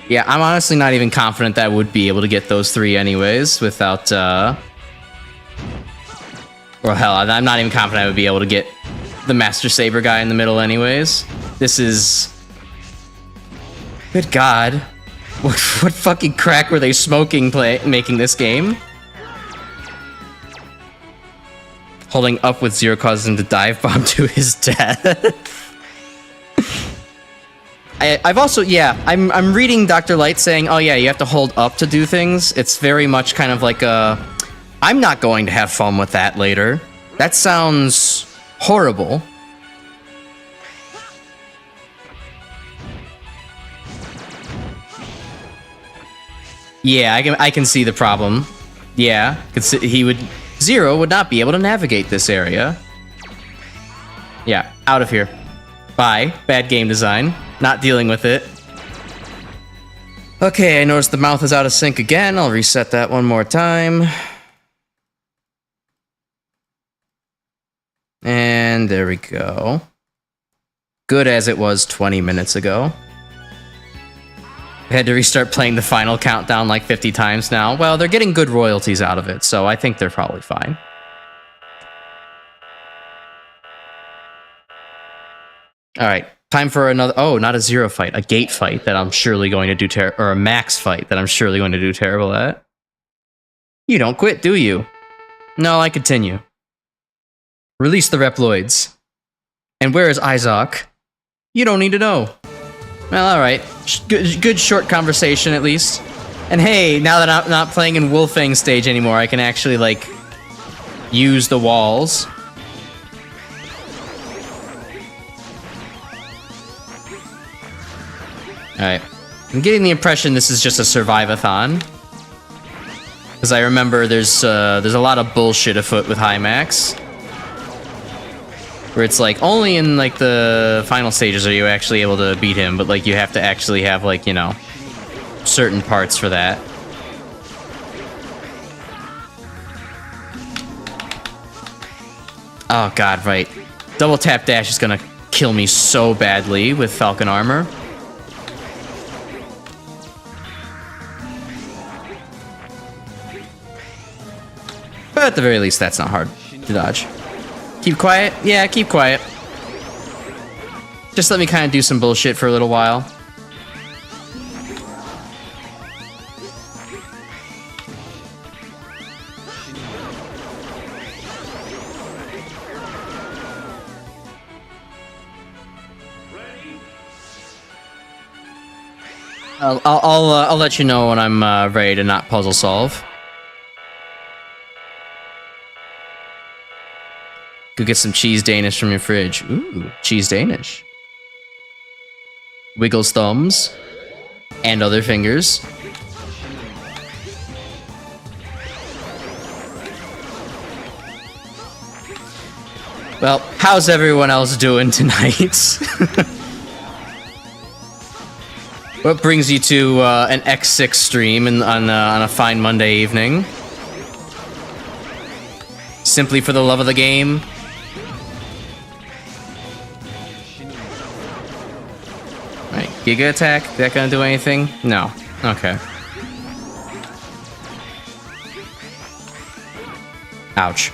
Yeah, I'm honestly not even confident that I would be able to get those 3 anyways, without, Or hell, I'm not even confident I would be able to get the Master Saber guy in the middle anyways. This is... Good god. What fucking crack were they smoking making this game? Holding up with 0 causes him to dive bomb to his death. I've also, yeah, I'm reading Dr. Light saying, oh yeah, you have to hold up to do things. It's very much kind of like a... I'm not going to have fun with that later. That sounds horrible. Yeah, I can see the problem. Yeah, Zero would not be able to navigate this area. Yeah, out of here. Bye. Bad game design. Not dealing with it. Okay, I noticed the mouth is out of sync again. I'll reset that one more time. And there we go. Good as it was 20 minutes ago. I had to restart playing the final countdown like 50 times now. Well, they're getting good royalties out of it, so I think they're probably fine. Alright, time for another... Oh, not a 0 fight. A gate fight that I'm surely going to do or a max fight that I'm surely going to do terrible at. You don't quit, do you? No, I continue. Release the Reploids. And where is Isaac? You don't need to know. Well, alright. Good short conversation, at least. And hey, now that I'm not playing in Wolfang stage anymore, I can actually, like, use the walls. Alright. I'm getting the impression this is just a survive-a-thon. Because I remember there's a lot of bullshit afoot with High Max. where it's like only in like the final stages are you actually able to beat him, but like you have to actually have like, you know, certain parts for that. Oh god, right. Double tap dash is gonna kill me so badly with Falcon armor. But at the very least, that's not hard to dodge. Keep quiet? Yeah, keep quiet. Just let me kind of do some bullshit for a little while. I'll let you know when I'm ready to not puzzle solve. Go get some cheese Danish from your fridge. Ooh, cheese Danish. Wiggles thumbs and other fingers. Well, how's everyone else doing tonight? What brings you to an X6 stream on a fine Monday evening? Simply for the love of the game? Right, Giga Attack? That gonna do anything? No. Okay. Ouch.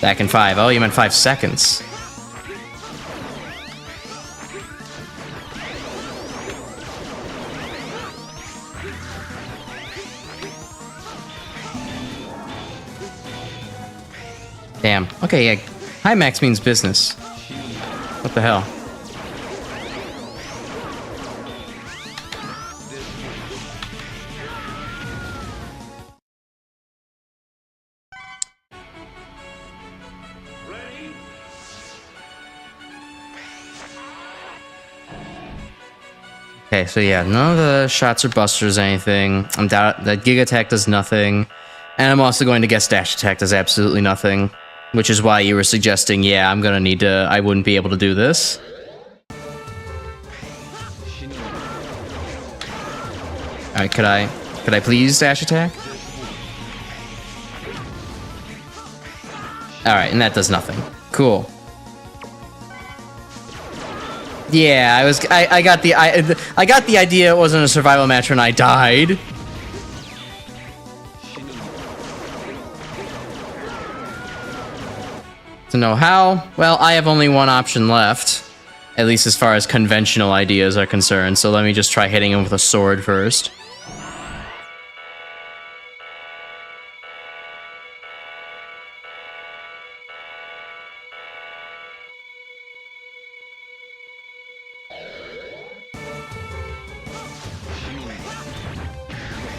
Back in 5. Oh, you meant 5 seconds. Damn. Okay, yeah. High max means business. What the hell? Okay, so yeah, none of the shots or busters or anything. I'm doubt that Giga Attack does nothing. And I'm also going to guess Dash Attack does absolutely nothing. Which is why you were suggesting, yeah, I'm gonna need to... I wouldn't be able to do this. Alright, could I please Dash Attack? Alright, and that does nothing. Cool. Yeah, I got the idea it wasn't a survival match when I died. To know how? Well, I have only one option left. At least as far as conventional ideas are concerned, so let me just try hitting him with a sword first.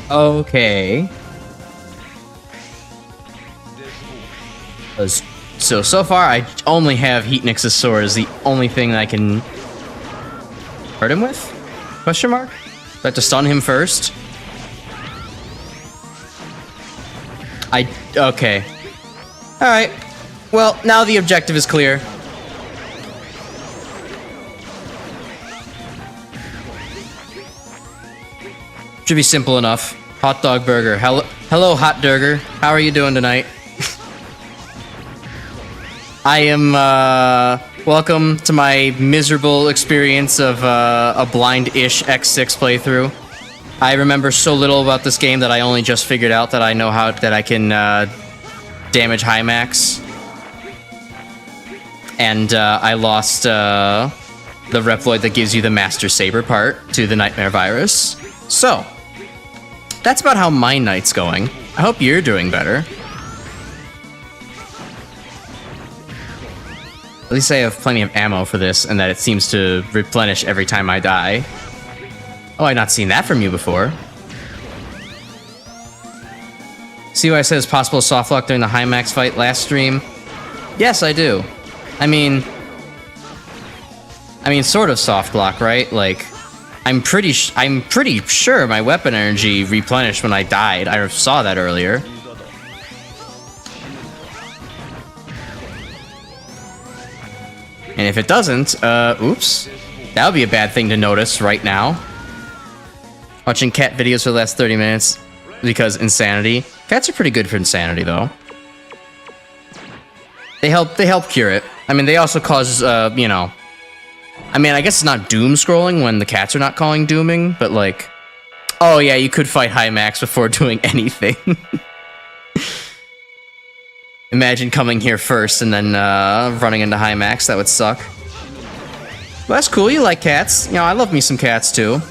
Okay. So far, I only have Heatnix's sword as the only thing that I can hurt him with? Question mark? Do I have to stun him first? Okay. Alright. Well, now the objective is clear. Should be simple enough. Hot dog burger. Hello, hot burger. How are you doing tonight? I am, welcome to my miserable experience of, a blind-ish X6 playthrough. I remember so little about this game that I only just figured out that I know that I can, damage high max. And, I lost, the Reploid that gives you the Master Saber part to the Nightmare Virus. So, that's about how my night's going. I hope you're doing better. At least I have plenty of ammo for this, and that it seems to replenish every time I die. Oh, I've not seen that from you before. See what I said is possible softlock during the high max fight last stream? Yes, I do. I mean, sort of soft lock, right? Like, I'm pretty sure my weapon energy replenished when I died. I saw that earlier. And if it doesn't, oops. That would be a bad thing to notice right now. Watching cat videos for the last 30 minutes because insanity. Cats are pretty good for insanity, though. They help cure it. I mean, they also cause, you know... I mean, I guess it's not doom scrolling when the cats are not calling dooming, but like... Oh yeah, you could fight high max before doing anything. Imagine coming here first and then running into high max. That would suck. Well, that's cool. You like cats. You know, I love me some cats too.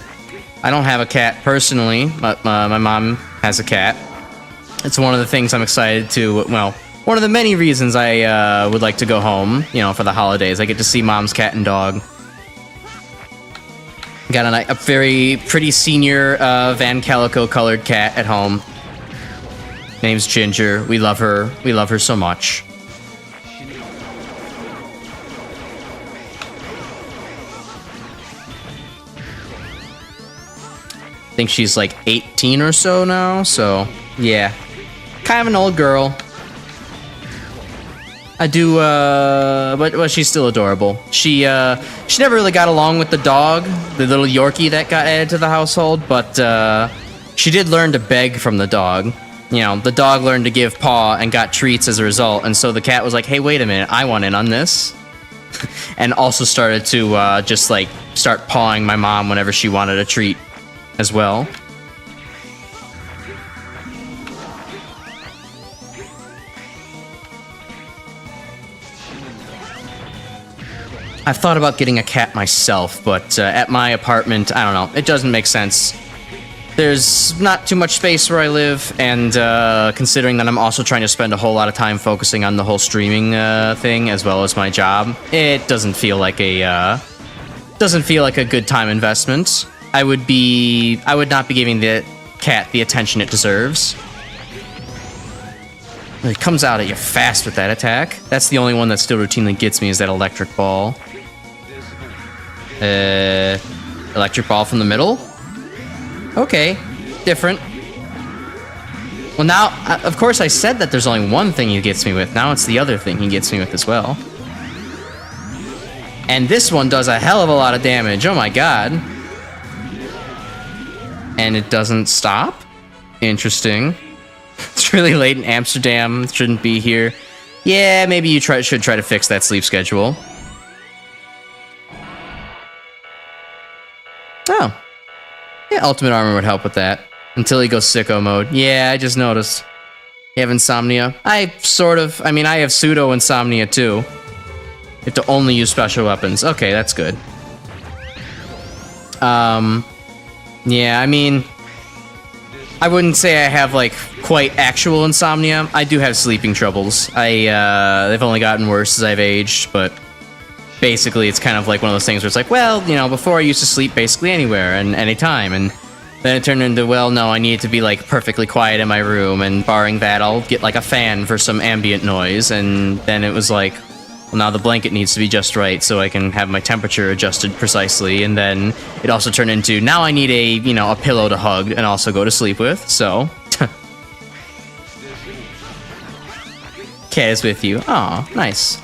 I don't have a cat personally, but my mom has a cat. It's one of the things I'm excited to, well, one of the many reasons I would like to go home, you know, for the holidays. I get to see mom's cat and dog. Got a very pretty senior Van Calico colored cat at home. Name's Ginger. We love her. We love her so much. I think she's like 18 or so now, so yeah. Kind of an old girl. I do, but she's still adorable. She never really got along with the dog, the little Yorkie that got added to the household, but, she did learn to beg from the dog. You know, the dog learned to give paw and got treats as a result, and so the cat was like, hey, wait a minute, I want in on this. And also started to, just, like, start pawing my mom whenever she wanted a treat as well. I've thought about getting a cat myself, but at my apartment, I don't know, it doesn't make sense. There's not too much space where I live, and considering that I'm also trying to spend a whole lot of time focusing on the whole streaming thing, as well as my job, it doesn't feel like a good time investment. I would not be giving the cat the attention it deserves. It comes out at you fast with that attack. That's the only one that still routinely gets me, is that electric ball. Electric ball from the middle? Okay, different. Well, now, of course I said that there's only one thing he gets me with. Now it's the other thing he gets me with as well. And this one does a hell of a lot of damage. Oh my god. And it doesn't stop? Interesting. It's really late in Amsterdam. Shouldn't be here. Yeah, maybe you should try to fix that sleep schedule. Oh. Yeah, ultimate armor would help with that. Until he goes sicko mode. Yeah, I just noticed. You have insomnia? I have pseudo insomnia too. You have to only use special weapons. Okay, that's good. Yeah, I mean, I wouldn't say I have, like, quite actual insomnia. I do have sleeping troubles. They've only gotten worse as I've aged, but basically it's kind of like one of those things where it's like, well, you know, before I used to sleep basically anywhere and anytime, and then it turned into, well, no, I need it to be, like, perfectly quiet in my room, and barring that, I'll get, like, a fan for some ambient noise, and then it was like, well, now the blanket needs to be just right so I can have my temperature adjusted precisely, and then it also turned into, now I need a pillow to hug and also go to sleep with, so. Cat is with you. Aw, nice.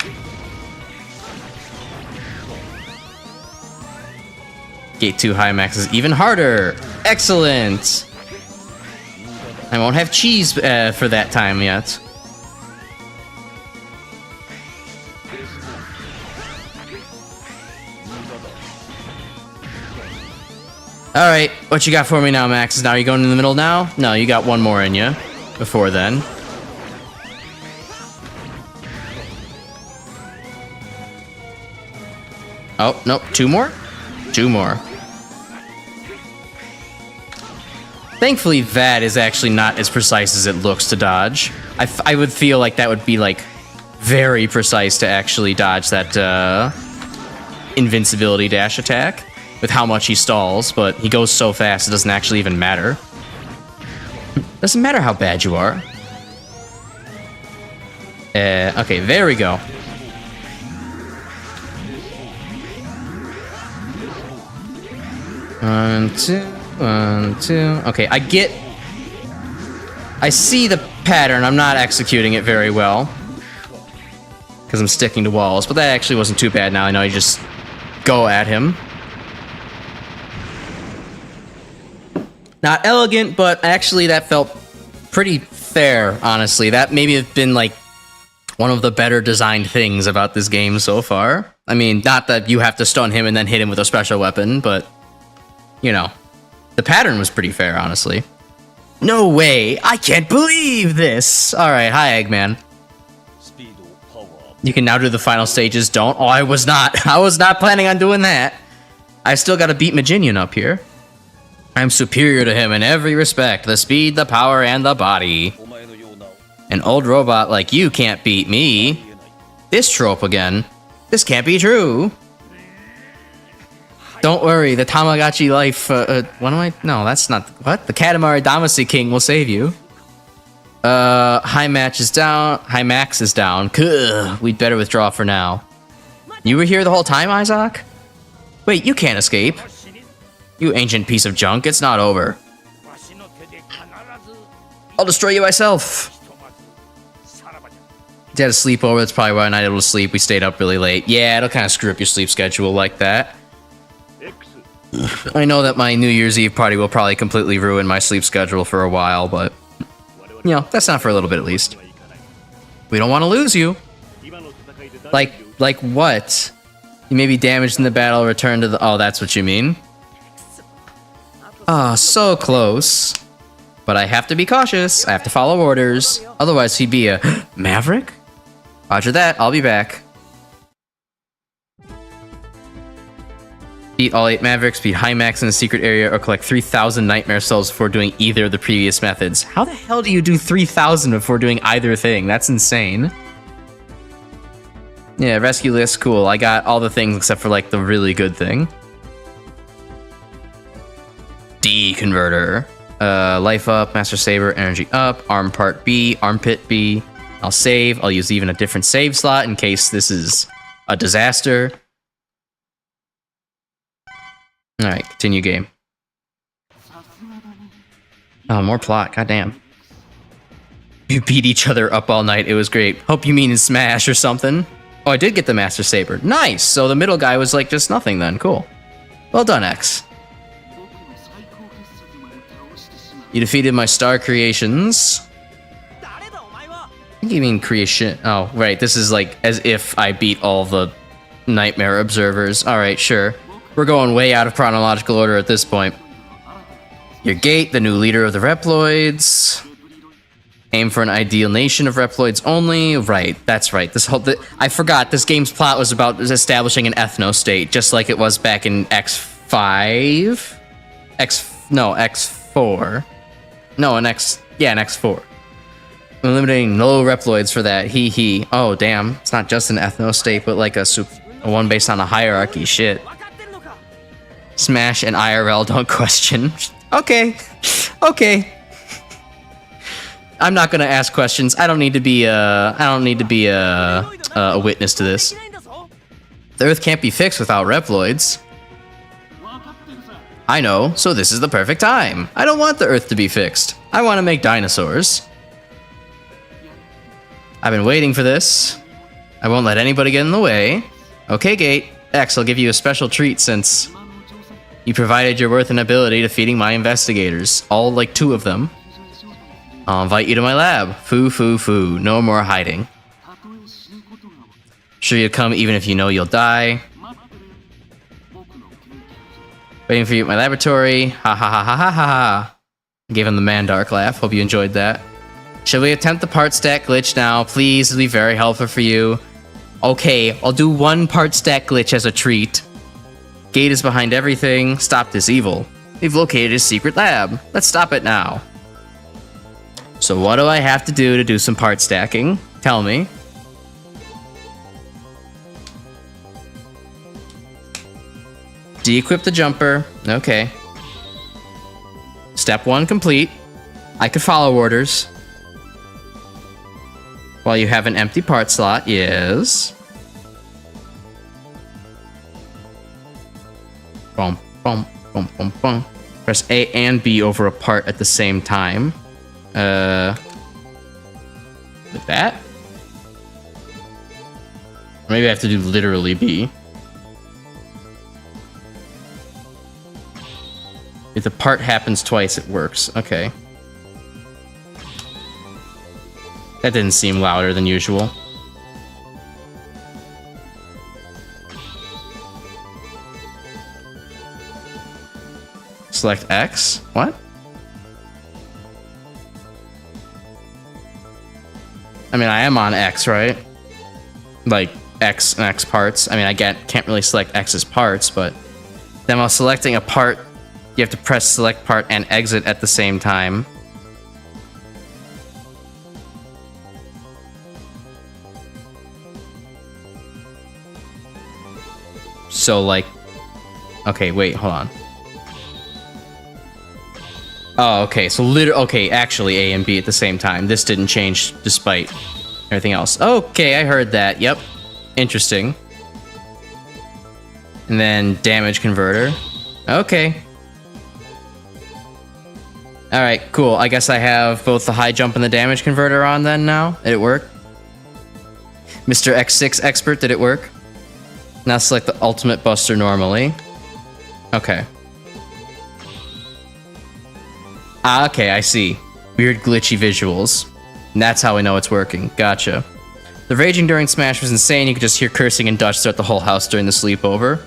Gate 2 high max is even harder. Excellent. I won't have cheese for that time yet. Alright, what you got for me now, Max? Now, are you going in the middle now? No, you got one more in you. Before then. Oh, nope, two more? Two more. Thankfully, that is actually not as precise as it looks to dodge. I would feel like that would be, like, very precise to actually dodge that, invincibility dash attack. With how much he stalls, but he goes so fast it doesn't actually even matter. Doesn't matter how bad you are. Okay, there we go. One, two. Okay, I see the pattern. I'm not executing it very well. because I'm sticking to walls, but that actually wasn't too bad now. I know you just go at him. Not elegant, but actually that felt pretty fair, honestly. That maybe have been like one of the better designed things about this game so far. I mean, not that you have to stun him and then hit him with a special weapon, but, you know, the pattern was pretty fair, honestly. No way! I can't believe this! Alright, hi, Eggman. You can now do the final stages. Don't. Oh, I was not. I was not planning on doing that. I still gotta beat Maginian up here. I'm superior to him in every respect. The speed, the power, and the body. An old robot like you can't beat me. This trope again. This can't be true. Don't worry, the Tamagotchi life, what am I? No, that's not, what? The Katamari Damacy King will save you. High Max is down. We'd better withdraw for now. You were here the whole time, Isaac? Wait, you can't escape. You ancient piece of junk, it's not over. I'll destroy you myself. You had a sleepover, that's probably why I'm not able to sleep. We stayed up really late. Yeah, it'll kind of screw up your sleep schedule like that. I know that my New Year's Eve party will probably completely ruin my sleep schedule for a while, but, you know, that's not for a little bit at least. We don't want to lose you. Like what? You may be damaged in the battle, return to the... Oh, that's what you mean? Ah, so close. But I have to be cautious. I have to follow orders. Otherwise, he'd be a... Maverick? Roger that, I'll be back. Beat all 8 Mavericks, beat High Max in the secret area, or collect 3,000 Nightmare Souls before doing either of the previous methods. How the hell do you do 3,000 before doing either thing? That's insane. Yeah, rescue list, cool. I got all the things except for, like, the really good thing. D converter. Life up, Master Saber, energy up, arm part B, armpit B. I'll save. I'll use even a different save slot in case this is a disaster. Alright, continue game. Oh, more plot, goddamn. You beat each other up all night, it was great. Hope you mean in Smash or something. Oh, I did get the Master Saber. Nice! So the middle guy was like just nothing then, cool. Well done, X. You defeated my star creations. I think you mean creation. Oh, right, this is like as if I beat all the Nightmare Observers. Alright, sure. We're going way out of chronological order at this point. Your gate, the new leader of the Reploids. Aim for an ideal nation of Reploids only. Right, that's right. I forgot, this game's plot was about establishing an ethno-state, just like it was back in X5? X4. No, in X4. Eliminating no Reploids for that, hee. Oh, damn. It's not just an ethno-state, but like a one based on a hierarchy, shit. Smash and IRL, don't question. Okay. I'm not gonna ask questions. I don't need to be a witness to this. The Earth can't be fixed without Reploids. I know, so this is the perfect time. I don't want the Earth to be fixed. I want to make dinosaurs. I've been waiting for this. I won't let anybody get in the way. Okay, Gate. X, I'll give you a special treat since you provided your worth and ability defeating my investigators. All like 2 of them. I'll invite you to my lab. Foo. No more hiding. Sure you'll come even if you know you'll die. Waiting for you at my laboratory. Ha. Gave him the Mandark laugh. Hope you enjoyed that. Shall we attempt the part stack glitch now? Please, it'll be very helpful for you. Okay, I'll do 1 part stack glitch as a treat. Gate is behind everything. Stop this evil. We've located his secret lab. Let's stop it now. So what do I have to do some part stacking? Tell me. De-equip the jumper. Okay. Step 1 complete. I could follow orders. While you have an empty part slot, yes. Boom. Press A and B over a part at the same time. With that. Maybe I have to do literally B. If the part happens twice, it works. Okay. That didn't seem louder than usual. Select X? What? I mean, I am on X, right? Like, X and X parts. I mean, I can't really select X's parts, but then while selecting a part, you have to press select part and exit at the same time. So, like... Okay, wait, hold on. Oh, okay, so okay, actually A and B at the same time. This didn't change despite everything else. Okay, I heard that, yep. Interesting. And then damage converter. Okay. Alright, cool. I guess I have both the high jump and the damage converter on then now. Did it work? Mr. X6 expert, did it work? Now select the ultimate buster normally. Okay. Ah, okay, I see. Weird glitchy visuals. And that's how we know it's working. Gotcha. The raging during Smash was insane. You could just hear cursing and Dutch throughout the whole house during the sleepover.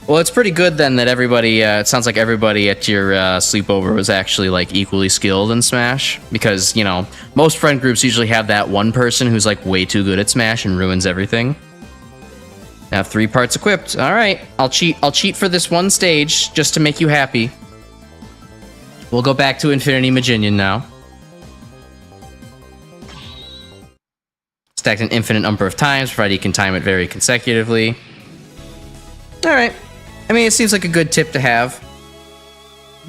Well, it's pretty good then that everybody, it sounds like everybody at your sleepover was actually like equally skilled in Smash. Because, you know, most friend groups usually have that one person who's like way too good at Smash and ruins everything. Now 3 parts equipped. Alright, I'll cheat for this one stage just to make you happy. We'll go back to Infinity Maginion now. Stacked an infinite number of times, provided you can time it very consecutively. Alright. I mean, it seems like a good tip to have.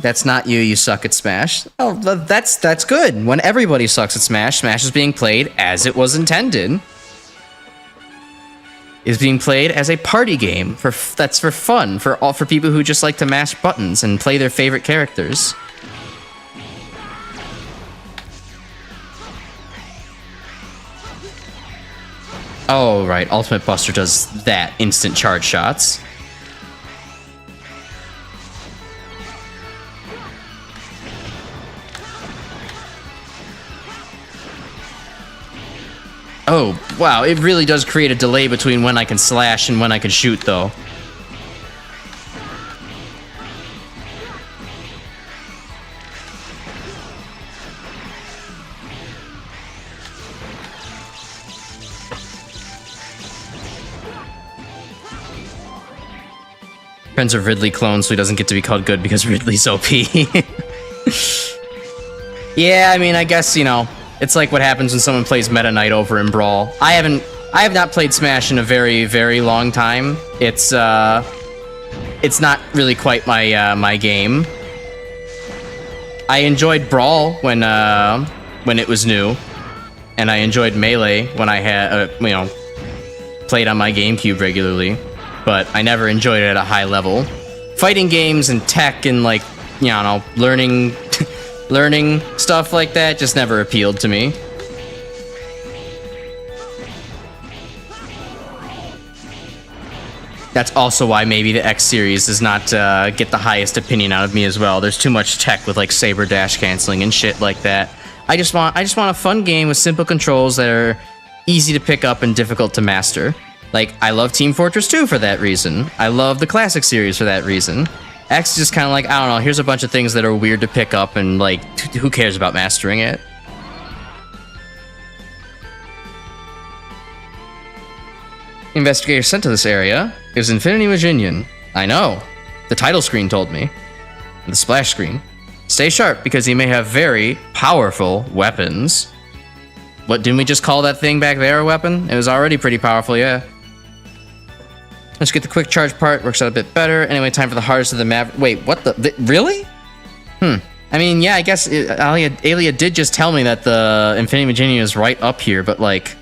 That's not you, you suck at Smash. Oh, that's good. When everybody sucks at Smash, Smash is being played as it was intended. Is being played as a party game that's for fun, for people who just like to mash buttons and play their favorite characters. Oh, right. Ultimate Buster does that. Instant charge shots. Oh, wow. It really does create a delay between when I can slash and when I can shoot, though. Friends of Ridley clones, so he doesn't get to be called good because Ridley's OP. Yeah, I mean, I guess, you know, it's like what happens when someone plays Meta Knight over in Brawl. I have not played Smash in a very, very long time. It's not really quite my game. I enjoyed Brawl when it was new, and I enjoyed Melee when I had, you know, played on my GameCube regularly. But I never enjoyed it at a high level. Fighting games and tech and, like, you know, learning stuff like that just never appealed to me. That's also why maybe the X series does not get the highest opinion out of me as well. There's too much tech with like saber dash canceling and shit like that. I just want a fun game with simple controls that are easy to pick up and difficult to master. Like, I love Team Fortress 2 for that reason. I love the classic series for that reason. X is just kind of like, I don't know, here's a bunch of things that are weird to pick up and, like, who cares about mastering it? Investigator sent to this area is Infinity Maginion. I know. The title screen told me. And the splash screen. Stay sharp, because he may have very powerful weapons. What, didn't we just call that thing back there a weapon? It was already pretty powerful, yeah. Let's get the quick charge part, works out a bit better. Anyway, time for the hardest of the map. Wait, what the really? I mean, yeah, I guess Alia did just tell me that the Infinity Maginion is right up here, but like...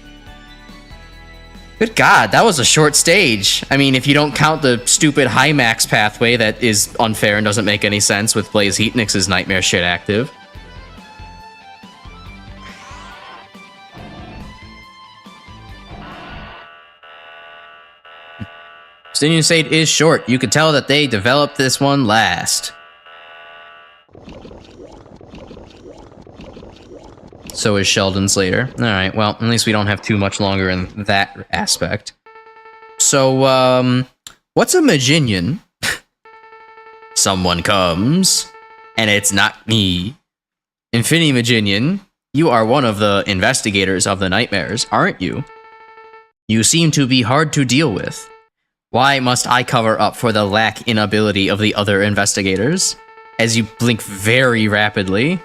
Good God, that was a short stage. I mean, if you don't count the stupid high max pathway that is unfair and doesn't make any sense with Blaze Heatnix's nightmare shit active. Continuing state is short. You can tell that they developed this one last. So is Sheldon's later. Alright, well, at least we don't have too much longer in that aspect. So, what's a Maginian? Someone comes, and it's not me. Infinity Maginian, you are one of the investigators of the nightmares, aren't you? You seem to be hard to deal with. Why must I cover up for the lack in ability of the other investigators? As you blink very rapidly.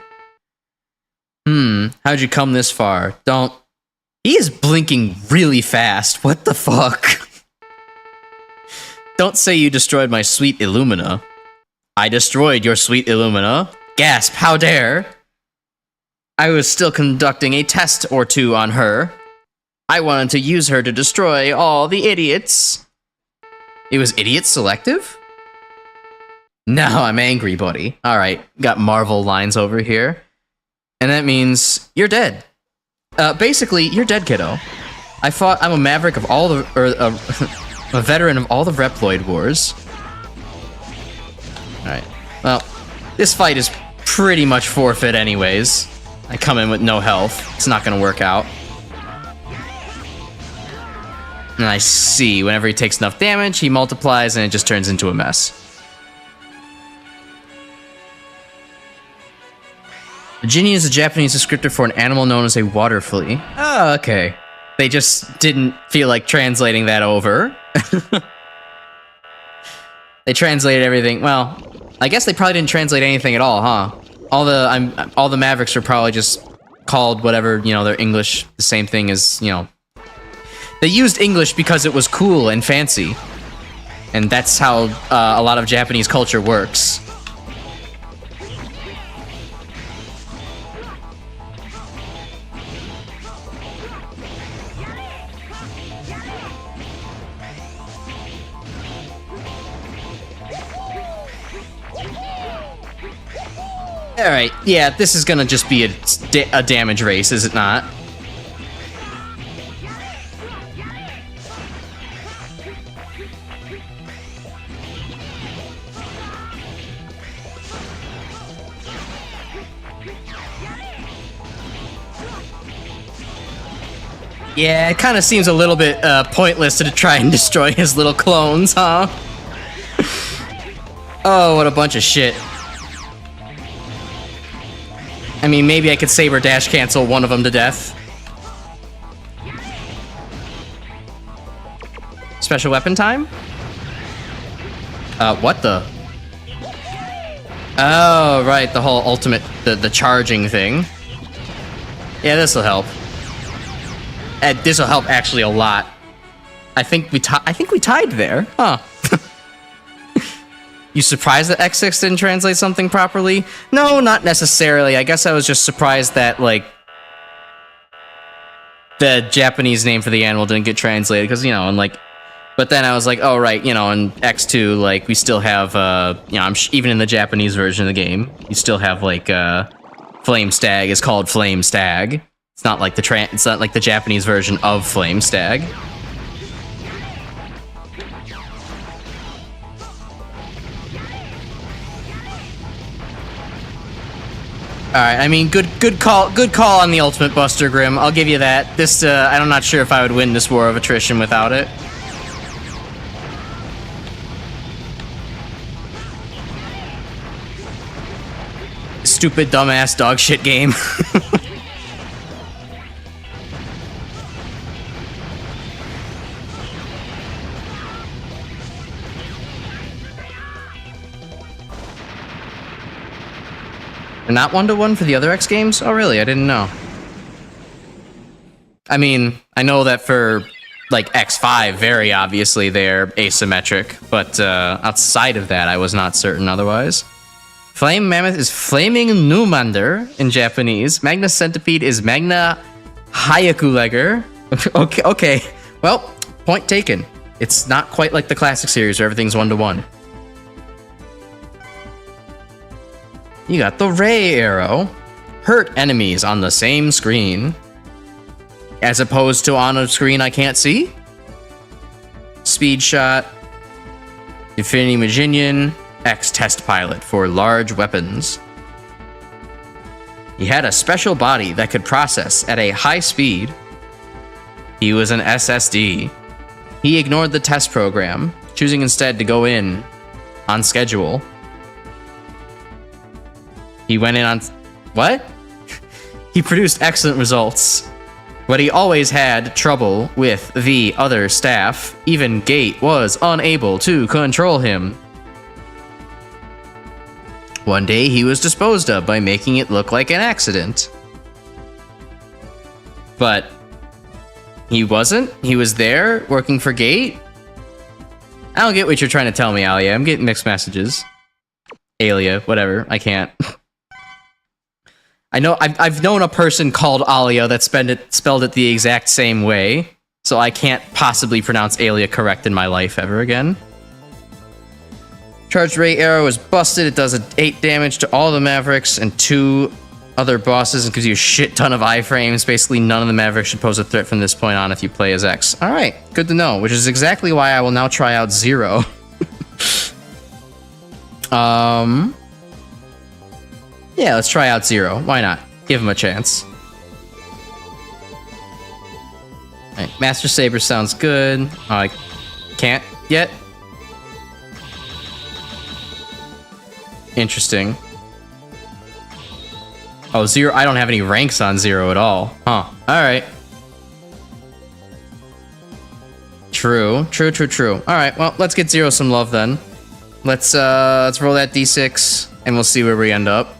How'd you come this far? Don't... He is blinking really fast. What the fuck? Don't say you destroyed my sweet Illumina. I destroyed your sweet Illumina? Gasp, how dare! I was still conducting a test or two on her. I wanted to use her to destroy all the idiots. It was idiot selective? Now I'm angry, buddy. Alright, got Marvel lines over here. And that means you're dead. Basically, you're dead, kiddo. I'm a maverick of all the... a veteran of all the Reploid wars. Alright, well, this fight is pretty much forfeit anyways. I come in with no health. It's not gonna work out. And I see, whenever he takes enough damage, he multiplies and it just turns into a mess. Virginia is a Japanese descriptor for an animal known as a water flea. Oh, okay. They just didn't feel like translating that over. They translated everything. Well, I guess they probably didn't translate anything at all, huh? All the Mavericks are probably just called whatever, you know, their English, the same thing as, you know. They used English because it was cool and fancy. And that's how a lot of Japanese culture works. Alright, yeah, this is gonna just be a damage race, is it not? Yeah, it kind of seems a little bit pointless to try and destroy his little clones, huh? Oh, what a bunch of shit. I mean, maybe I could saber dash cancel one of them to death. Special weapon time? What the? Oh, right, the whole ultimate, the charging thing. Yeah, this'll help. This'll help actually a lot. I think we tied there, huh? You surprised that X6 didn't translate something properly? No, not necessarily. I guess I was just surprised that, like, the Japanese name for the animal didn't get translated, because, you know, and, like... But then I was like, oh, right, you know, in X2, like, we still have, you know, even in the Japanese version of the game, you still have, like, Flame Stag is called Flame Stag. It's not like it's not like the Japanese version of Flame Stag. Alright, I mean, good call on the Ultimate Buster Grim. I'll give you that. This, I'm not sure if I would win this war of attrition without it. Stupid, dumbass, dog shit game. Not 1-to-1 for the other X games? Oh, really? I didn't know. I mean, I know that for, like, X5, very obviously they're asymmetric, but outside of that, I was not certain otherwise. Flame Mammoth is Flaming Numander in Japanese. Magna Centipede is Magna Hyakulegger. Okay. Well, point taken. It's not quite like the classic series where everything's 1-to-1. You got the Ray Arrow. Hurt enemies on the same screen. As opposed to on a screen I can't see. Speed Shot. Infinity Maginian X test pilot for large weapons. He had a special body that could process at a high speed. He was an SSD. He ignored the test program, choosing instead to go in on schedule. He went in on... What? He produced excellent results, but he always had trouble with the other staff. Even Gate was unable to control him. One day, he was disposed of by making it look like an accident. But he wasn't? He was there, working for Gate? I don't get what you're trying to tell me, Alia. I'm getting mixed messages. Alia, whatever. I can't. I know I've known a person called Alia that spelled it the exact same way, so I can't possibly pronounce Alia correct in my life ever again. Charged Ray Arrow is busted. It does 8 damage to all the Mavericks and 2 other bosses and gives you a shit ton of iframes. Basically, none of the Mavericks should pose a threat from this point on if you play as X. Alright, good to know, which is exactly why I will now try out Zero. Yeah, let's try out Zero. Why not? Give him a chance. Alright, Master Saber sounds good. I can't yet. Interesting. Oh, Zero. I don't have any ranks on Zero at all. Huh. Alright. True. Alright, well, let's get Zero some love then. Let's roll that D6 and we'll see where we end up.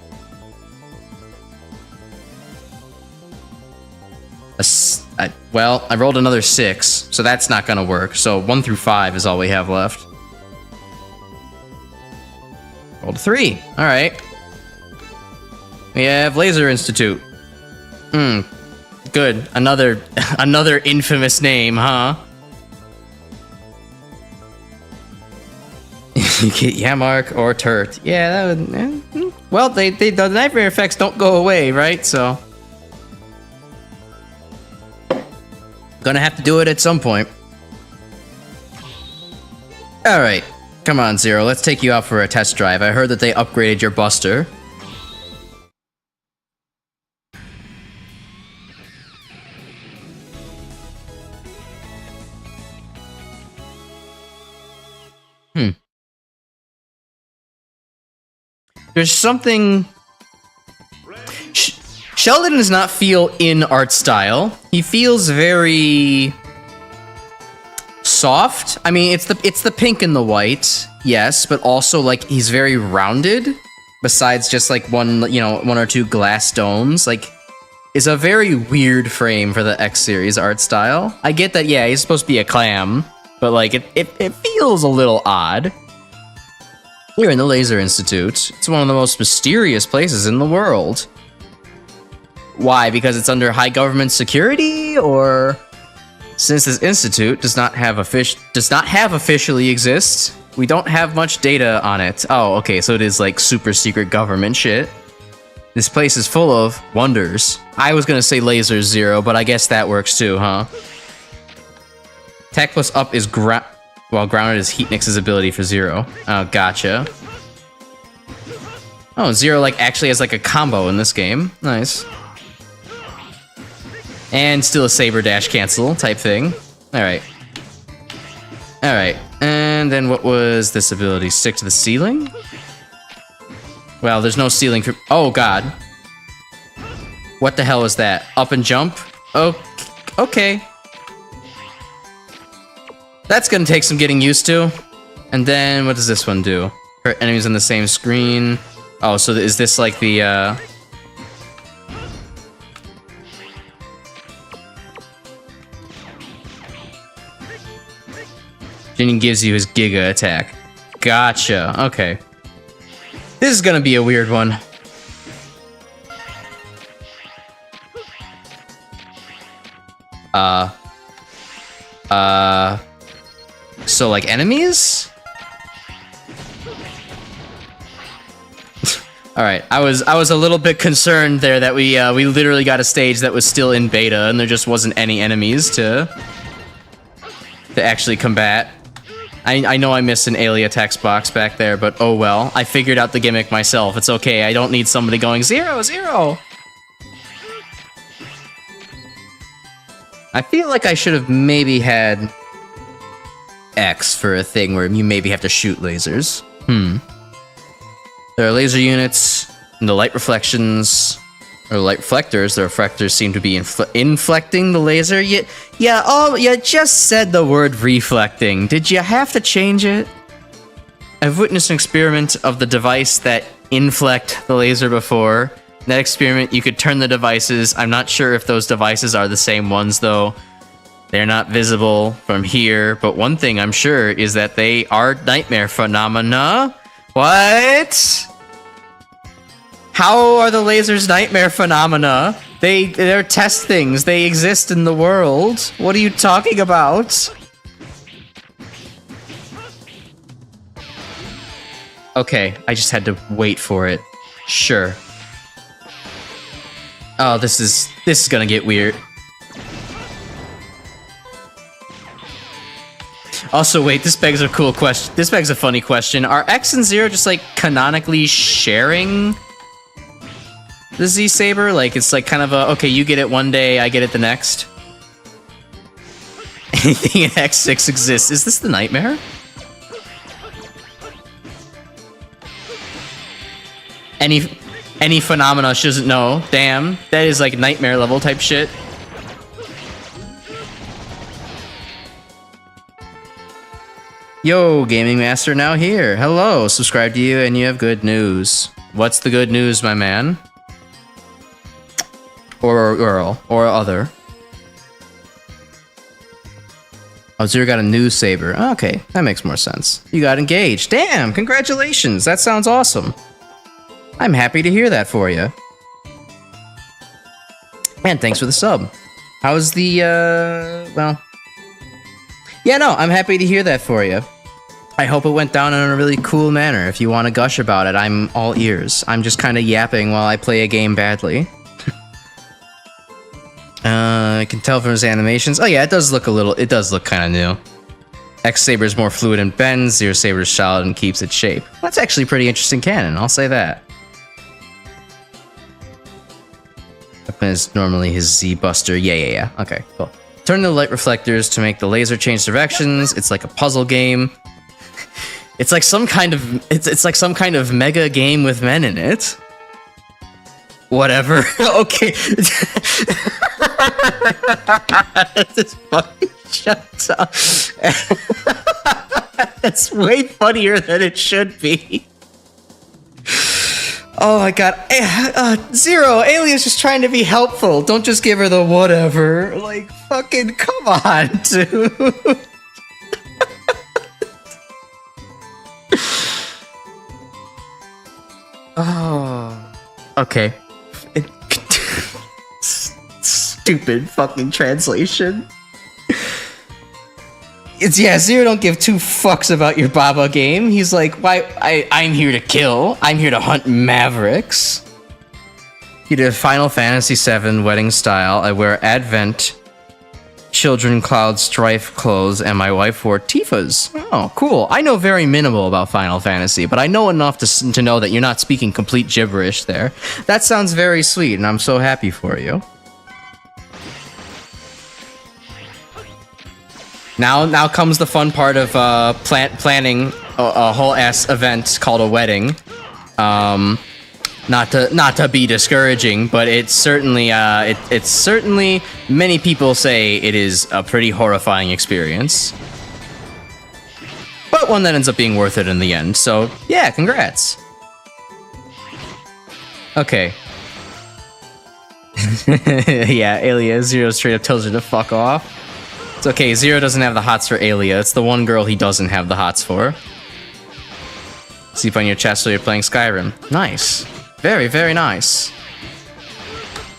Well, I rolled another 6, so that's not gonna work. So 1 through 5 is all we have left. Rolled a 3. Alright. We have Laser Institute. Good. Another infamous name, huh? You get Yamark or Turt. Yeah, that would... Well, the nightmare effects don't go away, right? So... Gonna have to do it at some point. Alright. Come on, Zero. Let's take you out for a test drive. I heard that they upgraded your Buster. There's something... Sheldon does not feel in art style. He feels very... soft. I mean, it's the pink and the white, yes, but also, like, he's very rounded. Besides just, like, one or two glass domes. Like, is a very weird frame for the X series art style. I get that, yeah, he's supposed to be a clam, but, like, it feels a little odd. We're in the Laser Institute. It's one of the most mysterious places in the world. Why? Because it's under high government security, or since this institute does not officially exist, we don't have much data on it. Oh, okay, so it is like super secret government shit. This place is full of wonders. I was gonna say Laser Zero, but I guess that works too, huh? Tech plus up is while grounded is Heatnix's ability for Zero. Oh, gotcha. Oh, Zero like actually has like a combo in this game. Nice. And still a Saber Dash cancel type thing. Alright. Alright. And then what was this ability? Stick to the ceiling? Well, there's no ceiling for... Oh, God. What the hell was that? Up and jump? Oh, okay. That's gonna take some getting used to. And then, what does this one do? Hurt enemies on the same screen. Oh, so is this like the, Jinin gives you his Giga attack. Gotcha, okay. This is gonna be a weird one. So like enemies? Alright, I was a little bit concerned there that we literally got a stage that was still in beta and there just wasn't any enemies to actually combat. I know I missed an Alia text box back there, but oh well. I figured out the gimmick myself. It's okay. I don't need somebody going 0, 0. I feel like I should have maybe had X for a thing where you maybe have to shoot lasers. There are laser units, and the light reflections, or light reflectors. The reflectors seem to be inflecting the laser. Yeah, you just said the word reflecting. Did you have to change it? I've witnessed an experiment of the device that inflect the laser before. In that experiment, you could turn the devices. I'm not sure if those devices are the same ones, though. They're not visible from here, but one thing I'm sure is that they are nightmare phenomena. What? How are the lasers nightmare phenomena? They're test things. They exist in the world. What are you talking about? Okay, I just had to wait for it. Sure. Oh, this is gonna get weird. Also, wait, this begs a cool question. This begs a funny question. Are X and Zero just, like, canonically sharing the Z-Saber? Like, it's like kind of a, okay, you get it one day, I get it the next. Anything in X6 exists. Is this the nightmare? Any phenomena she doesn't know. Damn, that is like nightmare level type shit. Yo, Gaming Master now here. Hello, subscribe to you and you have good news. What's the good news, my man? Or girl, or other. Oh, Zero got a new saber. Okay, that makes more sense. You got engaged. Damn, congratulations. That sounds awesome. I'm happy to hear that for you. And thanks for the sub. How's the, well... Yeah, no, I'm happy to hear that for you. I hope it went down in a really cool manner. If you want to gush about it, I'm all ears. I'm just kind of yapping while I play a game badly. I can tell from his animations. Oh yeah, it does look kind of new. X-Saber is more fluid and bends, Zero Saber is solid and keeps its shape. That's actually pretty interesting canon, I'll say that. Weapon is normally his Z-Buster. Yeah. Okay, cool. Turn the light reflectors to make the laser change directions. It's like a puzzle game. It's like some kind of it's like some kind of mega game with men in it. Whatever. Okay. Just fucking shut up. It's way funnier than it should be. Oh my god. Zero, Alia's just trying to be helpful. Don't just give her the whatever. Like, fucking come on, dude. Oh. Okay. Stupid fucking translation. Yeah, Zero don't give two fucks about your Baba game. He's like, why? I'm here to kill. I'm here to hunt mavericks. He did Final Fantasy VII wedding style. I wear Advent Children Cloud Strife clothes, and my wife wore Tifa's. Oh, cool. I know very minimal about Final Fantasy, but I know enough to know that you're not speaking complete gibberish there. That sounds very sweet, and I'm so happy for you. Now comes the fun part of planning a whole ass event called a wedding. Not to be discouraging, but it's certainly it's certainly many people say it is a pretty horrifying experience, but one that ends up being worth it in the end. So yeah, congrats. Okay. Yeah, Alia, Zero straight up tells her to fuck off. It's okay, Zero doesn't have the hots for Alia. It's the one girl he doesn't have the hots for. Sleep on your chest while you're playing Skyrim. Nice. Very, very nice.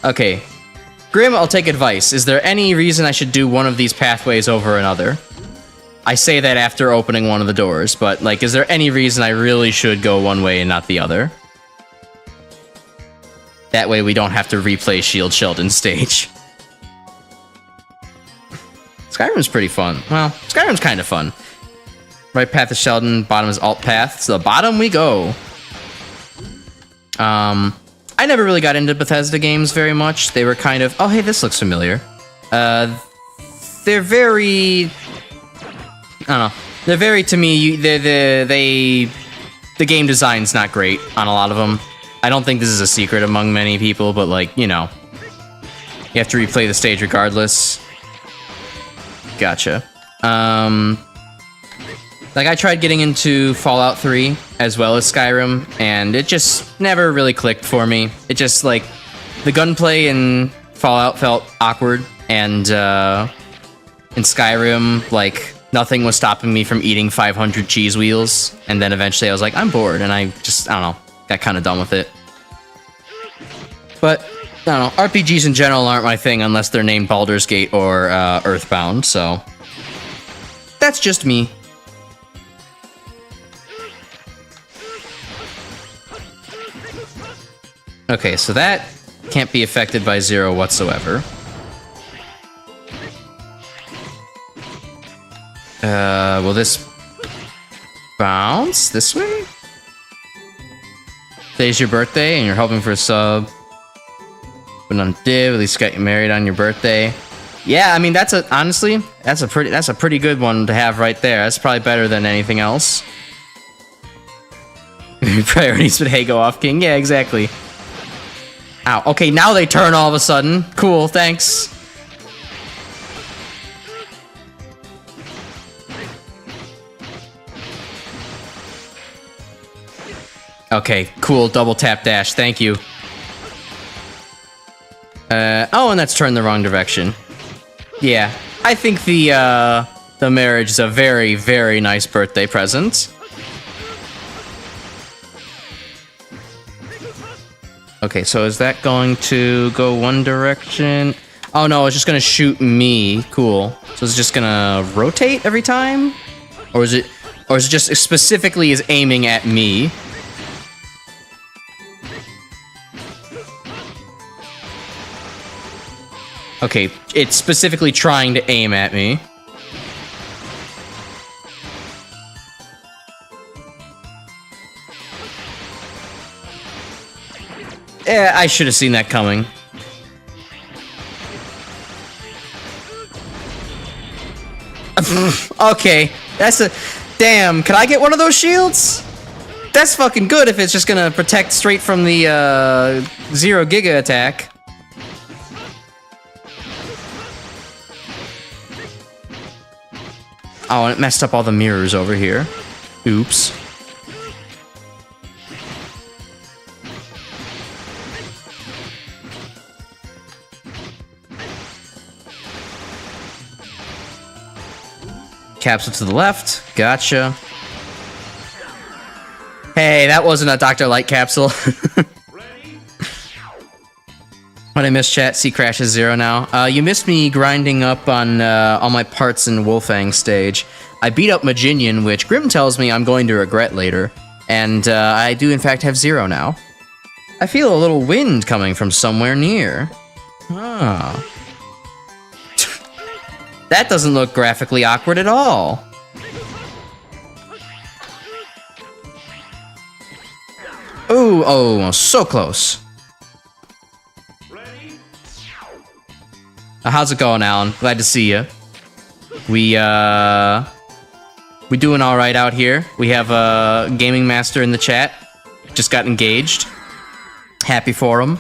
Okay. Grim, I'll take advice. Is there any reason I should do one of these pathways over another? I say that after opening one of the doors, but, like, is there any reason I really should go one way and not the other? That way we don't have to replay Shield Sheldon's stage. Skyrim's pretty fun. Well, Skyrim's kind of fun. Right path is Sheldon, bottom is alt path. So the bottom we go. I never really got into Bethesda games very much. They were kind of, oh hey, this looks familiar. They're very, I don't know. They're very, to me, the game design's not great on a lot of them. I don't think this is a secret among many people, but like, you know, you have to replay the stage regardless. Gotcha. Like, I tried getting into Fallout 3 as well as Skyrim, and it just never really clicked for me. It just, like, the gunplay in Fallout felt awkward, and in Skyrim, like, nothing was stopping me from eating 500 cheese wheels, and then eventually I was like, I'm bored, and I don't know, got kind of done with it. But, I don't know, RPGs in general aren't my thing unless they're named Baldur's Gate or Earthbound, so that's just me. Okay, so that can't be affected by Zero whatsoever. Will this bounce this way? Today's your birthday and you're hoping for a sub. But on div, at least got you married on your birthday. Yeah, I mean honestly, that's a pretty good one to have right there. That's probably better than anything else. Priorities would hey go off king. Yeah, exactly. Ow. Okay, now they turn all of a sudden. Cool, thanks. Okay, cool. Double tap dash. Thank you. Oh, and that's turned the wrong direction. Yeah, I think the marriage is a very, very nice birthday present. Okay, so is that going to go one direction? Oh no, it's just gonna shoot me. Cool. So it's just gonna rotate every time? Or is it just specifically is aiming at me? Okay, it's specifically trying to aim at me. Yeah, I should have seen that coming. Okay, that's a... Damn, can I get one of those shields? That's fucking good if it's just gonna protect straight from the, Zero Giga attack. Oh, and it messed up all the mirrors over here. Oops. Capsule to the left. Gotcha. Hey, that wasn't a Dr. Light capsule. What I missed, chat? See Crash's Zero now. You missed me grinding up on all my parts in Wolfang stage. I beat up Maginian, which Grim tells me I'm going to regret later. And I do in fact have Zero now. I feel a little wind coming from somewhere near. Ah. That doesn't look graphically awkward at all. Ooh, oh, so close. How's it going, Alan? Glad to see you. We doing all right out here. We have a gaming master in the chat. Just got engaged. Happy for him.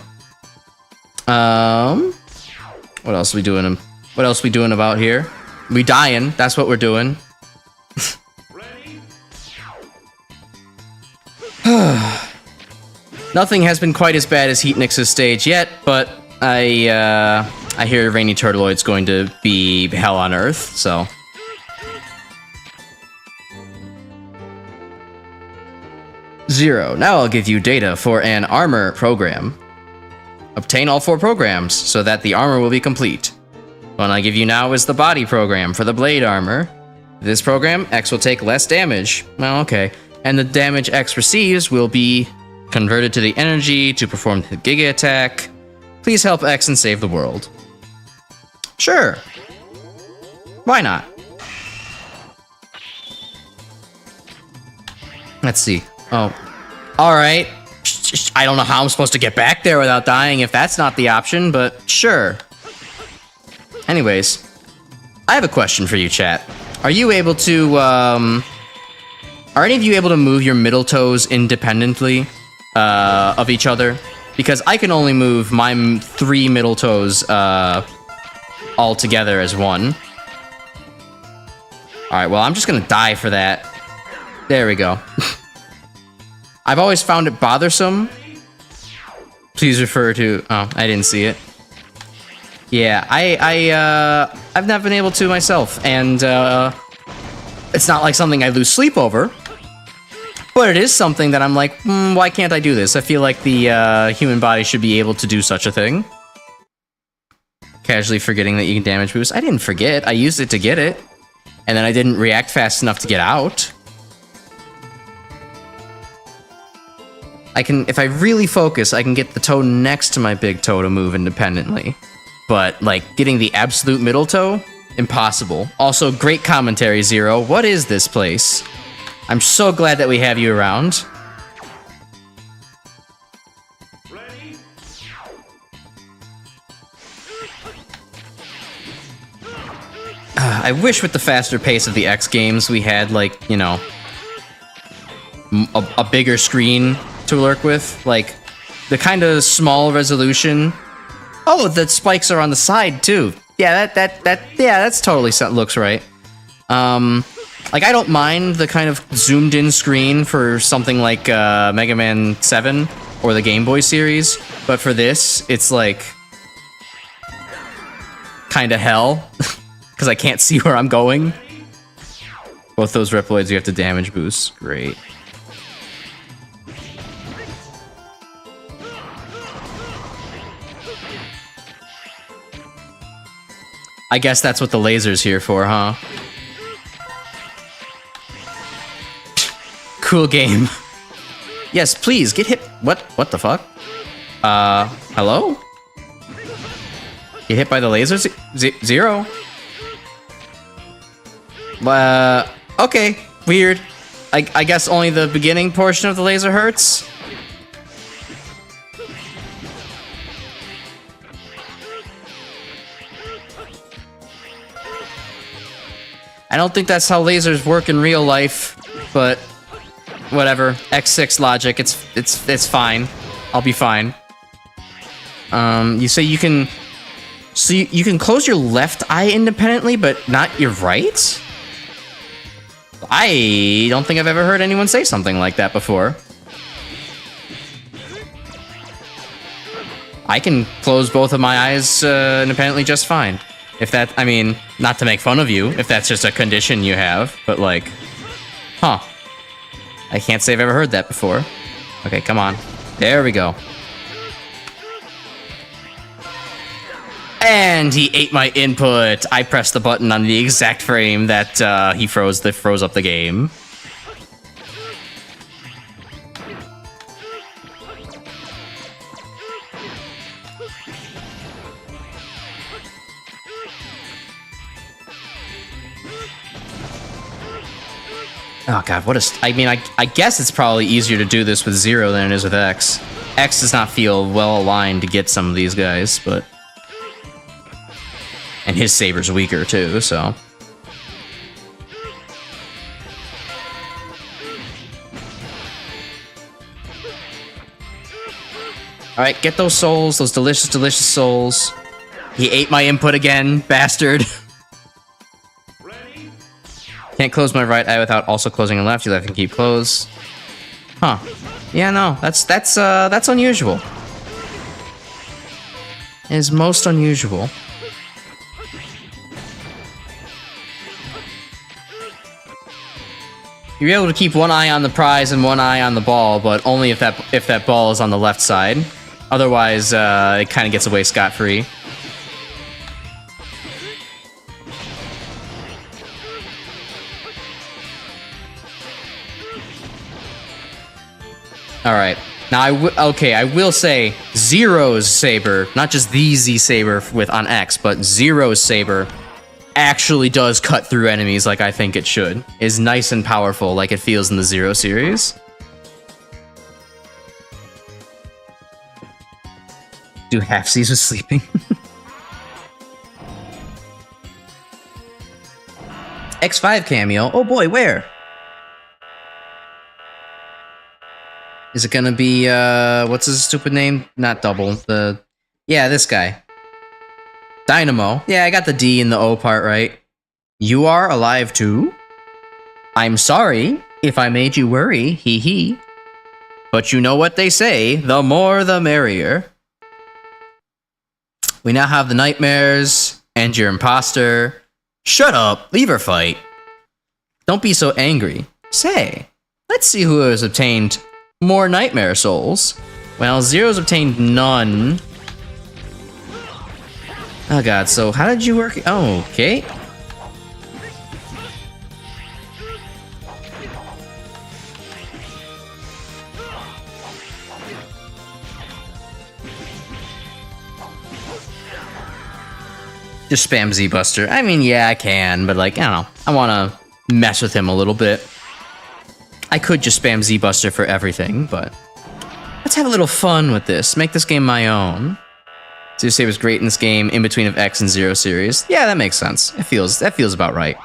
What else are we doing? What else we doing about here? We dying. That's what we're doing. Nothing has been quite as bad as Heatnix's stage yet, but I hear Rainy Turtloid's going to be hell on earth, so. Zero. Now I'll give you data for an armor program. Obtain all 4 programs so that the armor will be complete. One I give you now is the body program for the blade armor. This program, X will take less damage. Well, okay. And the damage X receives will be converted to the energy to perform the Giga attack. Please help X and save the world. Sure. Why not? Let's see. Oh. Alright. I don't know how I'm supposed to get back there without dying if that's not the option, but sure. Anyways. I have a question for you, chat. Are you able to, are any of you able to move your middle toes independently, of each other? Because I can only move my 3 middle toes, all together as one. Alright, well, I'm just gonna die for that. There we go. I've always found it bothersome. Please refer to... Oh, I didn't see it. Yeah, I've not been able to myself, and, it's not like something I lose sleep over. But it is something that I'm like, why can't I do this? I feel like the, human body should be able to do such a thing. Casually forgetting that you can damage boost. I didn't forget, I used it to get it. And then I didn't react fast enough to get out. I can, if I really focus, I can get the toe next to my big toe to move independently. But, like, getting the absolute middle toe? Impossible. Also, great commentary, Zero. What is this place? I'm so glad that we have you around. I wish with the faster pace of the X games we had, like, you know, a bigger screen to work with. Like, the kind of small resolution. Oh, the spikes are on the side, too. Yeah, that's totally looks right. Like, I don't mind the kind of zoomed-in screen for something like Mega Man 7 or the Game Boy series, but for this, it's, like, kind of hell. Because I can't see where I'm going. Both those Reploids you have to damage boost. Great. I guess that's what the laser's here for, huh? Cool game. Yes, please, get hit. What the fuck? Hello? Get hit by the lasers? Zero? Okay, weird. I guess only the beginning portion of the laser hurts? I don't think that's how lasers work in real life, but whatever. X6 logic, it's fine. I'll be fine. You say you can... So you can close your left eye independently, but not your right? I don't think I've ever heard anyone say something like that before. I can close both of my eyes independently just fine. If that, I mean, not to make fun of you, if that's just a condition you have, but like, huh. I can't say I've ever heard that before. Okay, come on. There we go. And he ate my input. I pressed the button on the exact frame that he froze up the game. Oh god, what a... I mean, I guess it's probably easier to do this with Zero than it is with X. X does not feel well aligned to get some of these guys, but... And his saber's weaker too, so... Alright, get those souls, those delicious, delicious souls. He ate my input again, bastard. Can't close my right eye without also closing my left. You left and keep closed. Huh. Yeah, no, that's unusual. It is most unusual. You're able to keep one eye on the prize and one eye on the ball, but only if that ball is on the left side. Otherwise, it kind of gets away scot-free. Alright. Now, I will say, Zero's saber, not just the Z saber on X, but Zero's saber actually does cut through enemies like I think it should. Is nice and powerful like it feels in the Zero series. Do halfsies with sleeping. X5 cameo. Oh boy, where? Is it gonna be, what's his stupid name? Not Double, yeah, this guy. Dynamo. Yeah, I got the D and the O part right. You are alive too? I'm sorry if I made you worry, hee hee. But you know what they say, the more the merrier. We now have the nightmares, and your imposter. Shut up, leave her fight. Don't be so angry. Say, let's see who has obtained more nightmare souls. Well, Zero's obtained none. Oh god, so how did you work? Oh, okay. Just spam Z-Buster. I mean, yeah, I can, but like, I don't know. I want to mess with him a little bit. I could just spam Z-Buster for everything, but let's have a little fun with this. Make this game my own. Zero Save was great in this game, in between of X and Zero series. Yeah, that makes sense. That feels about right.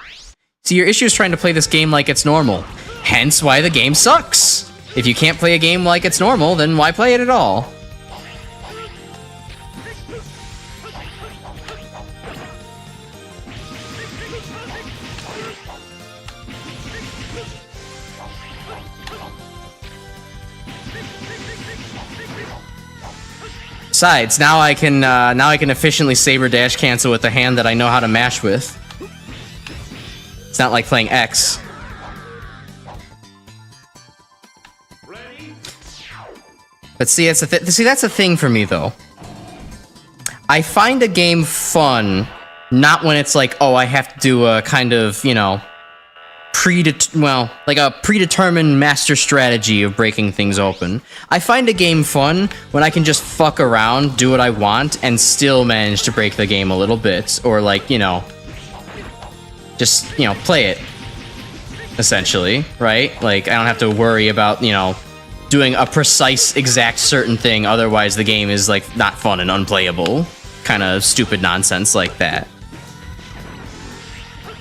See, your issue is trying to play this game like it's normal. Hence why the game sucks. If you can't play a game like it's normal, then why play it at all? Besides, now I can efficiently saber dash cancel with the hand that I know how to mash with. It's not like playing X. But see, that's the thing for me though. I find a game fun, not when it's like, oh, I have to do a kind of, you know, like a predetermined master strategy of breaking things open. I find a game fun when I can just fuck around, do what I want, and still manage to break the game a little bit, or like, you know, just, you know, play it, essentially, right? Like, I don't have to worry about, you know, doing a precise, exact, certain thing, otherwise the game is, like, not fun and unplayable. Kind of stupid nonsense like that.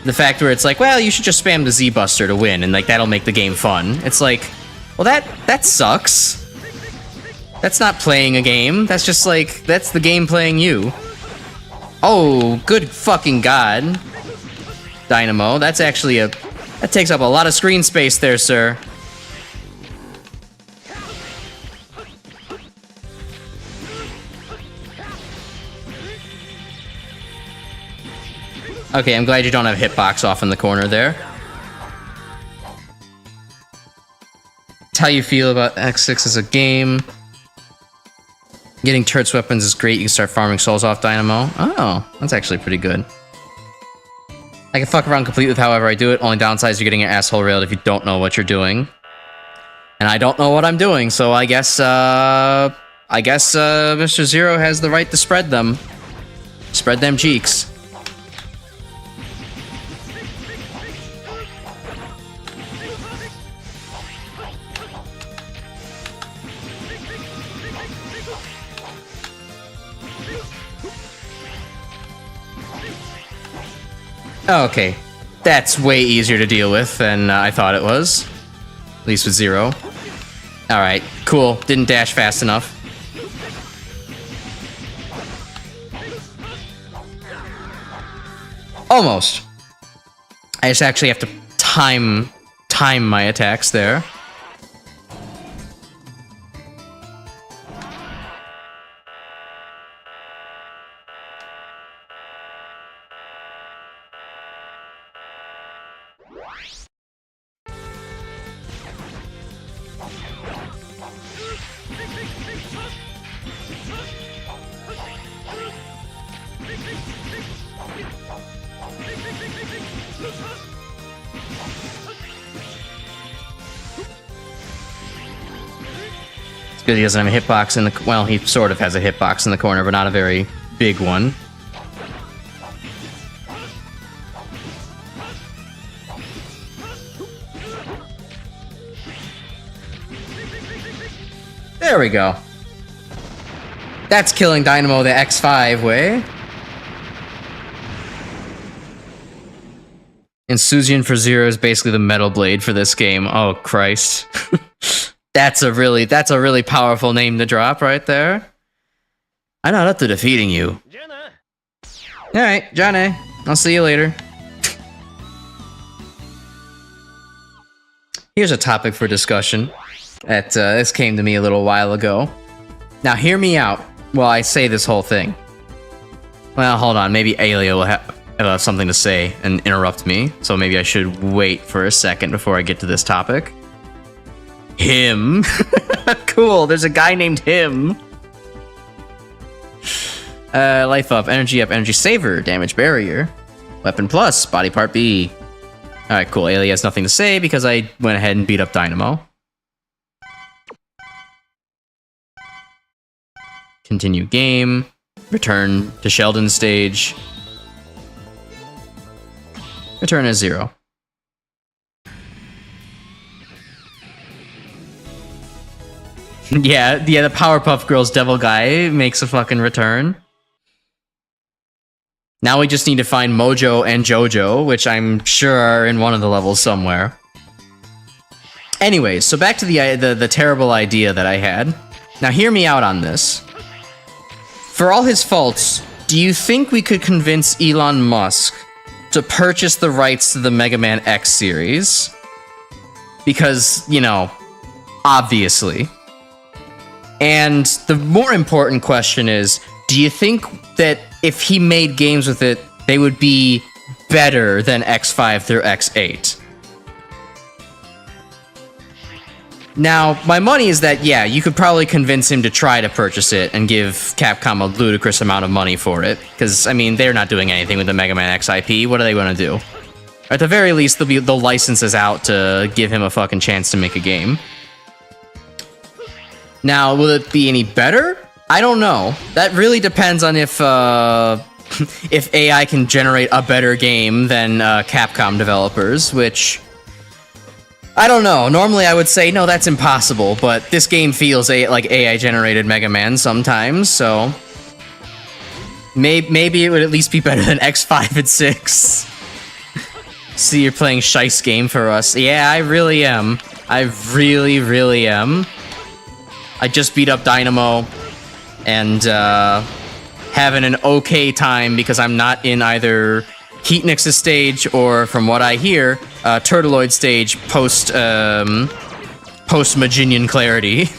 The fact where it's like, well, you should just spam the Z-Buster to win, and like that'll make the game fun. It's like, well, that sucks. That's not playing a game. That's just like, that's the game playing you. Oh, good fucking god. Dynamo, that's actually that takes up a lot of screen space there, sir. Okay, I'm glad you don't have hitbox off in the corner there. That's how you feel about X6 as a game. Getting turrets weapons is great. You can start farming souls off Dynamo. Oh, that's actually pretty good. I can fuck around completely with however I do it. Only downside is you're getting your asshole railed if you don't know what you're doing. And I don't know what I'm doing, so I guess Mr. Zero has the right to spread them. Spread them cheeks. Okay, that's way easier to deal with than I thought it was. At least with Zero. Alright, cool. Didn't dash fast enough. Almost. I just actually have to time my attacks there. Good, he doesn't have a hitbox in the... Well, he sort of has a hitbox in the corner, but not a very big one. There we go. That's killing Dynamo the X5 way. And Suzian for Zero is basically the Metal Blade for this game. Oh Christ. That's a really powerful name to drop right there. I'm not up to defeating you. Alright, Johnny. I'll see you later. Here's a topic for discussion. This came to me a little while ago. Now hear me out while I say this whole thing. Well, hold on. Maybe Alia will have something to say and interrupt me. So maybe I should wait for a second before I get to this topic. Him. Cool. There's a guy named Him. Life up, energy saver, damage barrier, weapon plus, body part B. Alright, cool. Ailey has nothing to say because I went ahead and beat up Dynamo. Continue game. Return to Sheldon stage. Return as 0. Yeah, the Powerpuff Girls devil guy makes a fucking return. Now we just need to find Mojo and Jojo, which I'm sure are in one of the levels somewhere. Anyways, so back to the terrible idea that I had. Now hear me out on this. For all his faults, do you think we could convince Elon Musk to purchase the rights to the MegaManX series? Because, you know, obviously. And the more important question is, do you think that if he made games with it, they would be better than X5 through X8? Now, my money is that, yeah, you could probably convince him to try to purchase it and give Capcom a ludicrous amount of money for it. Because, I mean, they're not doing anything with the MegaManX IP. What are they going to do? At the very least, they'll license us out to give him a fucking chance to make a game. Now, will it be any better? I don't know. That really depends on if AI can generate a better game than Capcom developers, which I don't know. Normally I would say, no, that's impossible, but this game feels like AI-generated Mega Man sometimes, so maybe it would at least be better than X5 and 6. See, you're playing Shice game for us. Yeah, I really am. I really, really am. I just beat up Dynamo and having an okay time because I'm not in either Heatnix's stage or, from what I hear, Turtleoid stage post Maginian Clarity.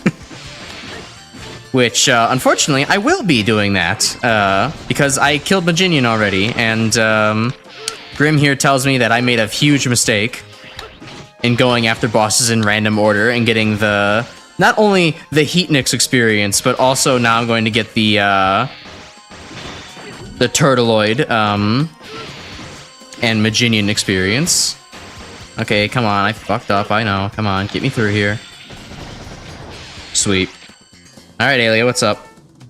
Which, unfortunately, I will be doing that because I killed Maginian already, and Grim here tells me that I made a huge mistake in going after bosses in random order and getting not only the Heatnix experience, but also now I'm going to get the Turtleoid and Maginian experience. Okay, come on, I fucked up, I know. Come on, get me through here. Sweet. Alright, Alia, what's up?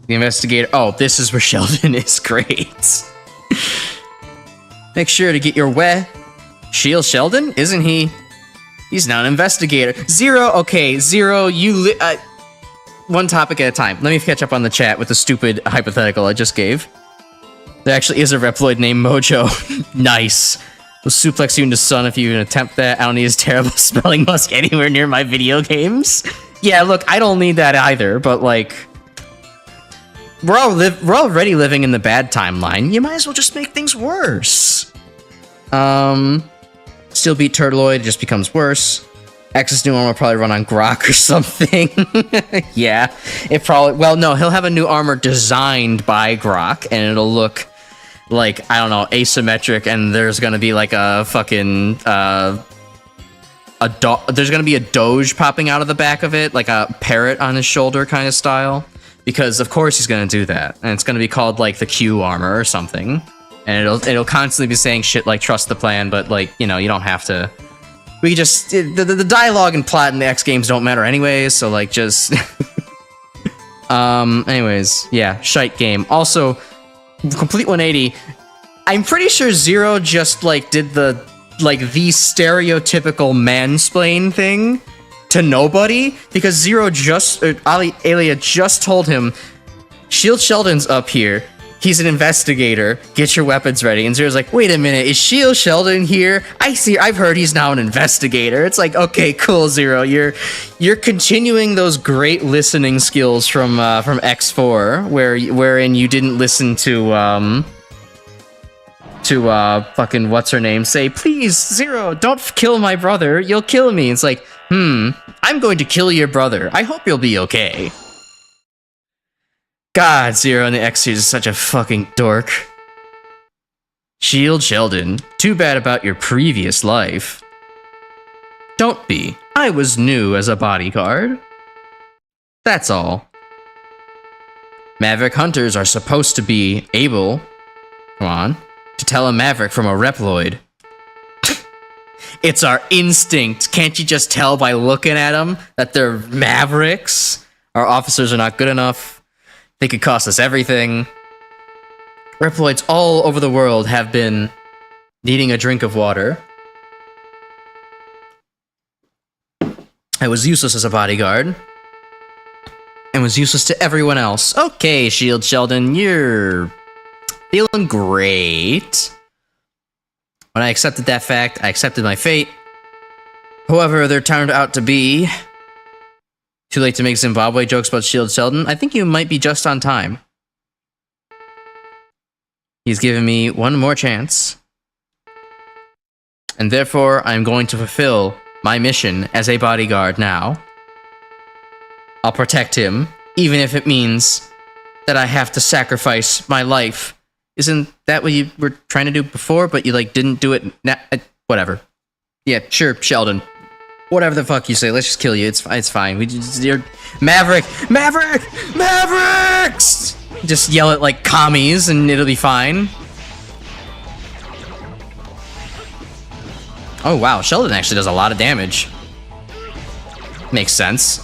The investigator. Oh, this is where Sheldon is. Great. Make sure to get your Shield Sheldon? Isn't he? He's now an investigator. Zero, okay, Zero, you one topic at a time. Let me catch up on the chat with the stupid hypothetical I just gave. There actually is a Reploid named Mojo. Nice. Will suplex you into sun if you even attempt that. I don't need his terrible spelling musk anywhere near my video games. Yeah, look, I don't need that either, but like, we're already living in the bad timeline. You might as well just make things worse. Still beat Turtleoid, it just becomes worse. X's new armor will probably run on Grok or something. Yeah, it probably... Well, no, he'll have a new armor designed by Grok, and it'll look like, I don't know, asymmetric, and there's gonna be like a fucking... there's gonna be a Doge popping out of the back of it, like a parrot on his shoulder kind of style. Because, of course, he's gonna do that. And it's gonna be called, like, the Q armor or something. And it'll constantly be saying shit like, trust the plan, but, like, you know, you don't have to... We just... The dialogue and plot in the X games don't matter anyways, so, like, just... anyways, yeah, shite game. Also, Complete 180, I'm pretty sure Zero just, like, did the like the stereotypical mansplain thing to nobody, because Zero just Alia just told him, Shield Sheldon's up here. He's an investigator. Get your weapons ready. And Zero's like, wait a minute, is Shield Sheldon here? I've heard he's now an investigator. It's like, okay, cool, Zero. You're continuing those great listening skills from X4, wherein you didn't listen to fucking what's her name say, please, Zero, don't kill my brother. You'll kill me. It's like, I'm going to kill your brother. I hope you'll be okay. God, Zero in the X series is such a fucking dork. Shield Sheldon, too bad about your previous life. Don't be. I was new as a bodyguard. That's all. Maverick hunters are supposed to be able, come on, to tell a Maverick from a Reploid. It's our instinct. Can't you just tell by looking at them that they're Mavericks? Our officers are not good enough. They could cost us everything. Reploids all over the world have been needing a drink of water. I was useless as a bodyguard. And was useless to everyone else. Okay, Shield Sheldon, you're feeling great. When I accepted that fact, I accepted my fate. However, there turned out to be... Too late to make Zimbabwe jokes about Shield Sheldon. I think you might be just on time. He's given me one more chance. And therefore, I'm going to fulfill my mission as a bodyguard now. I'll protect him, even if it means that I have to sacrifice my life. Isn't that what you were trying to do before, but you, like, didn't do it now? Whatever. Yeah, sure, Sheldon. Whatever the fuck you say, let's just kill you. It's fine. You're Maverick, Mavericks. Just yell it like commies, and it'll be fine. Oh wow, Sheldon actually does a lot of damage. Makes sense.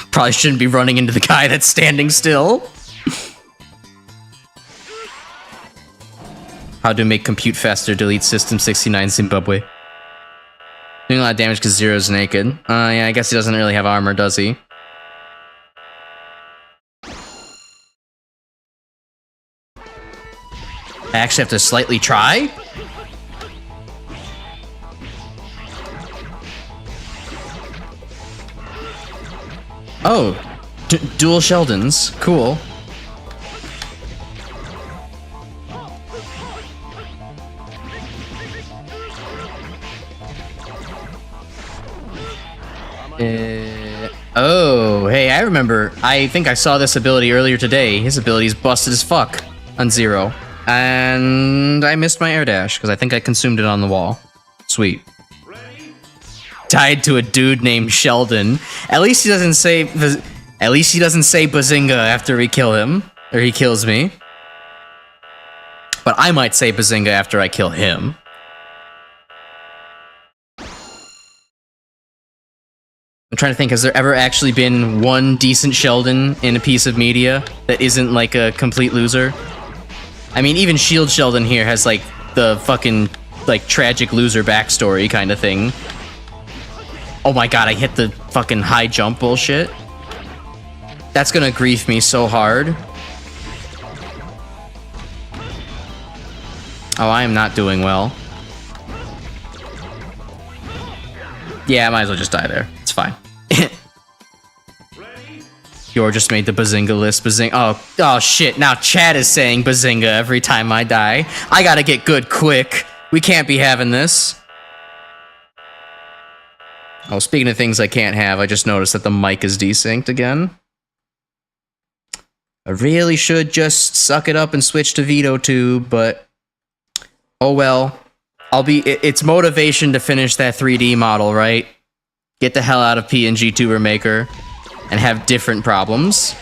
Probably shouldn't be running into the guy that's standing still. How to make compute faster, delete system 69 Zimbabwe. Doing a lot of damage because Zero's naked. Yeah, I guess he doesn't really have armor, does he? I actually have to slightly try? Oh, dual Sheldons. Cool. Oh, hey, I remember. I think I saw this ability earlier today. His ability's busted as fuck on Zero. And I missed my air dash, because I think I consumed it on the wall. Sweet. Tied to a dude named Sheldon. At least he doesn't say Bazinga after we kill him. Or he kills me. But I might say Bazinga after I kill him. I'm trying to think, has there ever actually been one decent Sheldon in a piece of media that isn't like a complete loser? I mean, even Shield Sheldon here has like the fucking like tragic loser backstory kind of thing. Oh my god, I hit the fucking high jump bullshit. That's gonna grief me so hard. Oh, I am not doing well. Yeah, I might as well just die there. It's fine. Yor just made the Bazinga list. Oh shit, now chat is saying Bazinga every time I die. I gotta get good quick. We can't be having this. Oh, speaking of things I can't have, I just noticed that the mic is desynced again. I really should just suck it up and switch to Vtube, but... oh well. It's motivation to finish that 3D model, right? Get the hell out of PNGTuber Maker and have different problems.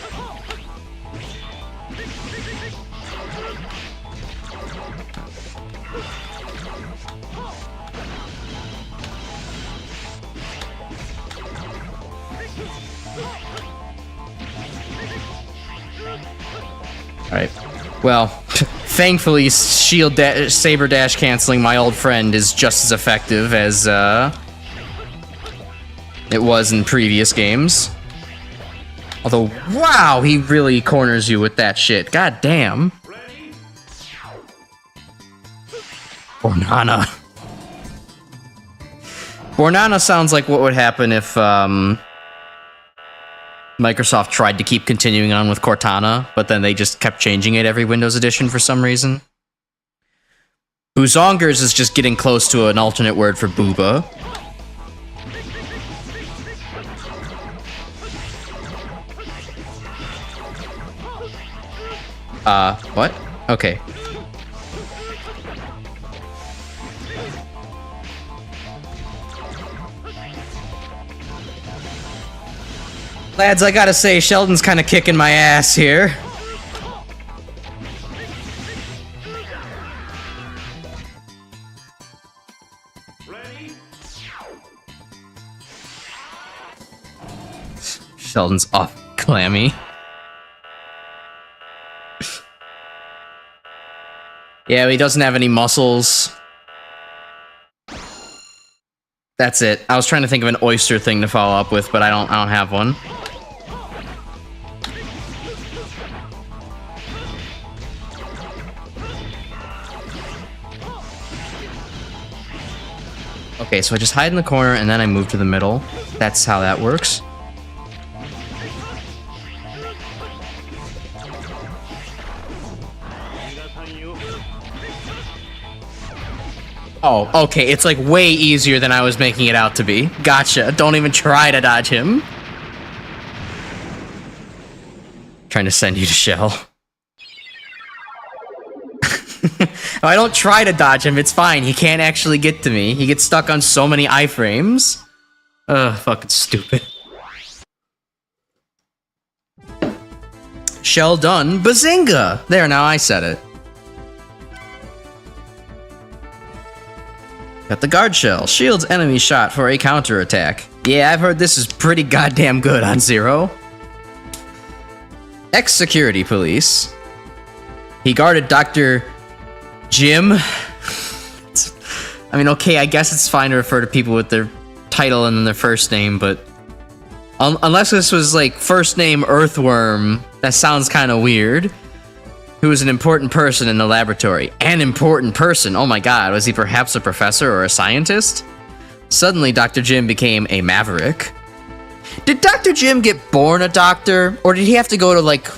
Alright. Well, Thankfully, saber dash canceling my old friend is just as effective as it was in previous games. Although, wow, he really corners you with that shit. God damn. Bornana. Bornana sounds like what would happen if Microsoft tried to keep continuing on with Cortana, but then they just kept changing it every Windows edition for some reason. Boozongers is just getting close to an alternate word for booba. What? Okay. Lads, I gotta say, Sheldon's kind of kicking my ass here. Sheldon's off clammy. Yeah, he doesn't have any muscles. That's it. I was trying to think of an oyster thing to follow up with, but I don't have one. Okay, so I just hide in the corner and then I move to the middle. That's how that works. Oh, okay, it's like way easier than I was making it out to be. Gotcha. Don't even try to dodge him. Trying to send you to Shell. I don't try to dodge him, it's fine. He can't actually get to me. He gets stuck on so many iframes. Ugh, fucking stupid. Shell done. Bazinga! There, now I said it. Got the guard shell. Shields enemy shot for a counterattack. Yeah, I've heard this is pretty goddamn good on Zero. Ex-security police. He guarded Dr. Jim. I mean, okay, I guess it's fine to refer to people with their title and then their first name, but unless this was like first name Earthworm, that sounds kind of weird. Who was an important person in the laboratory. An important person? Oh my god, was he perhaps a professor or a scientist? Suddenly, Dr. Jim became a maverick. Did Dr. Jim get born a doctor? Or did he have to go to like...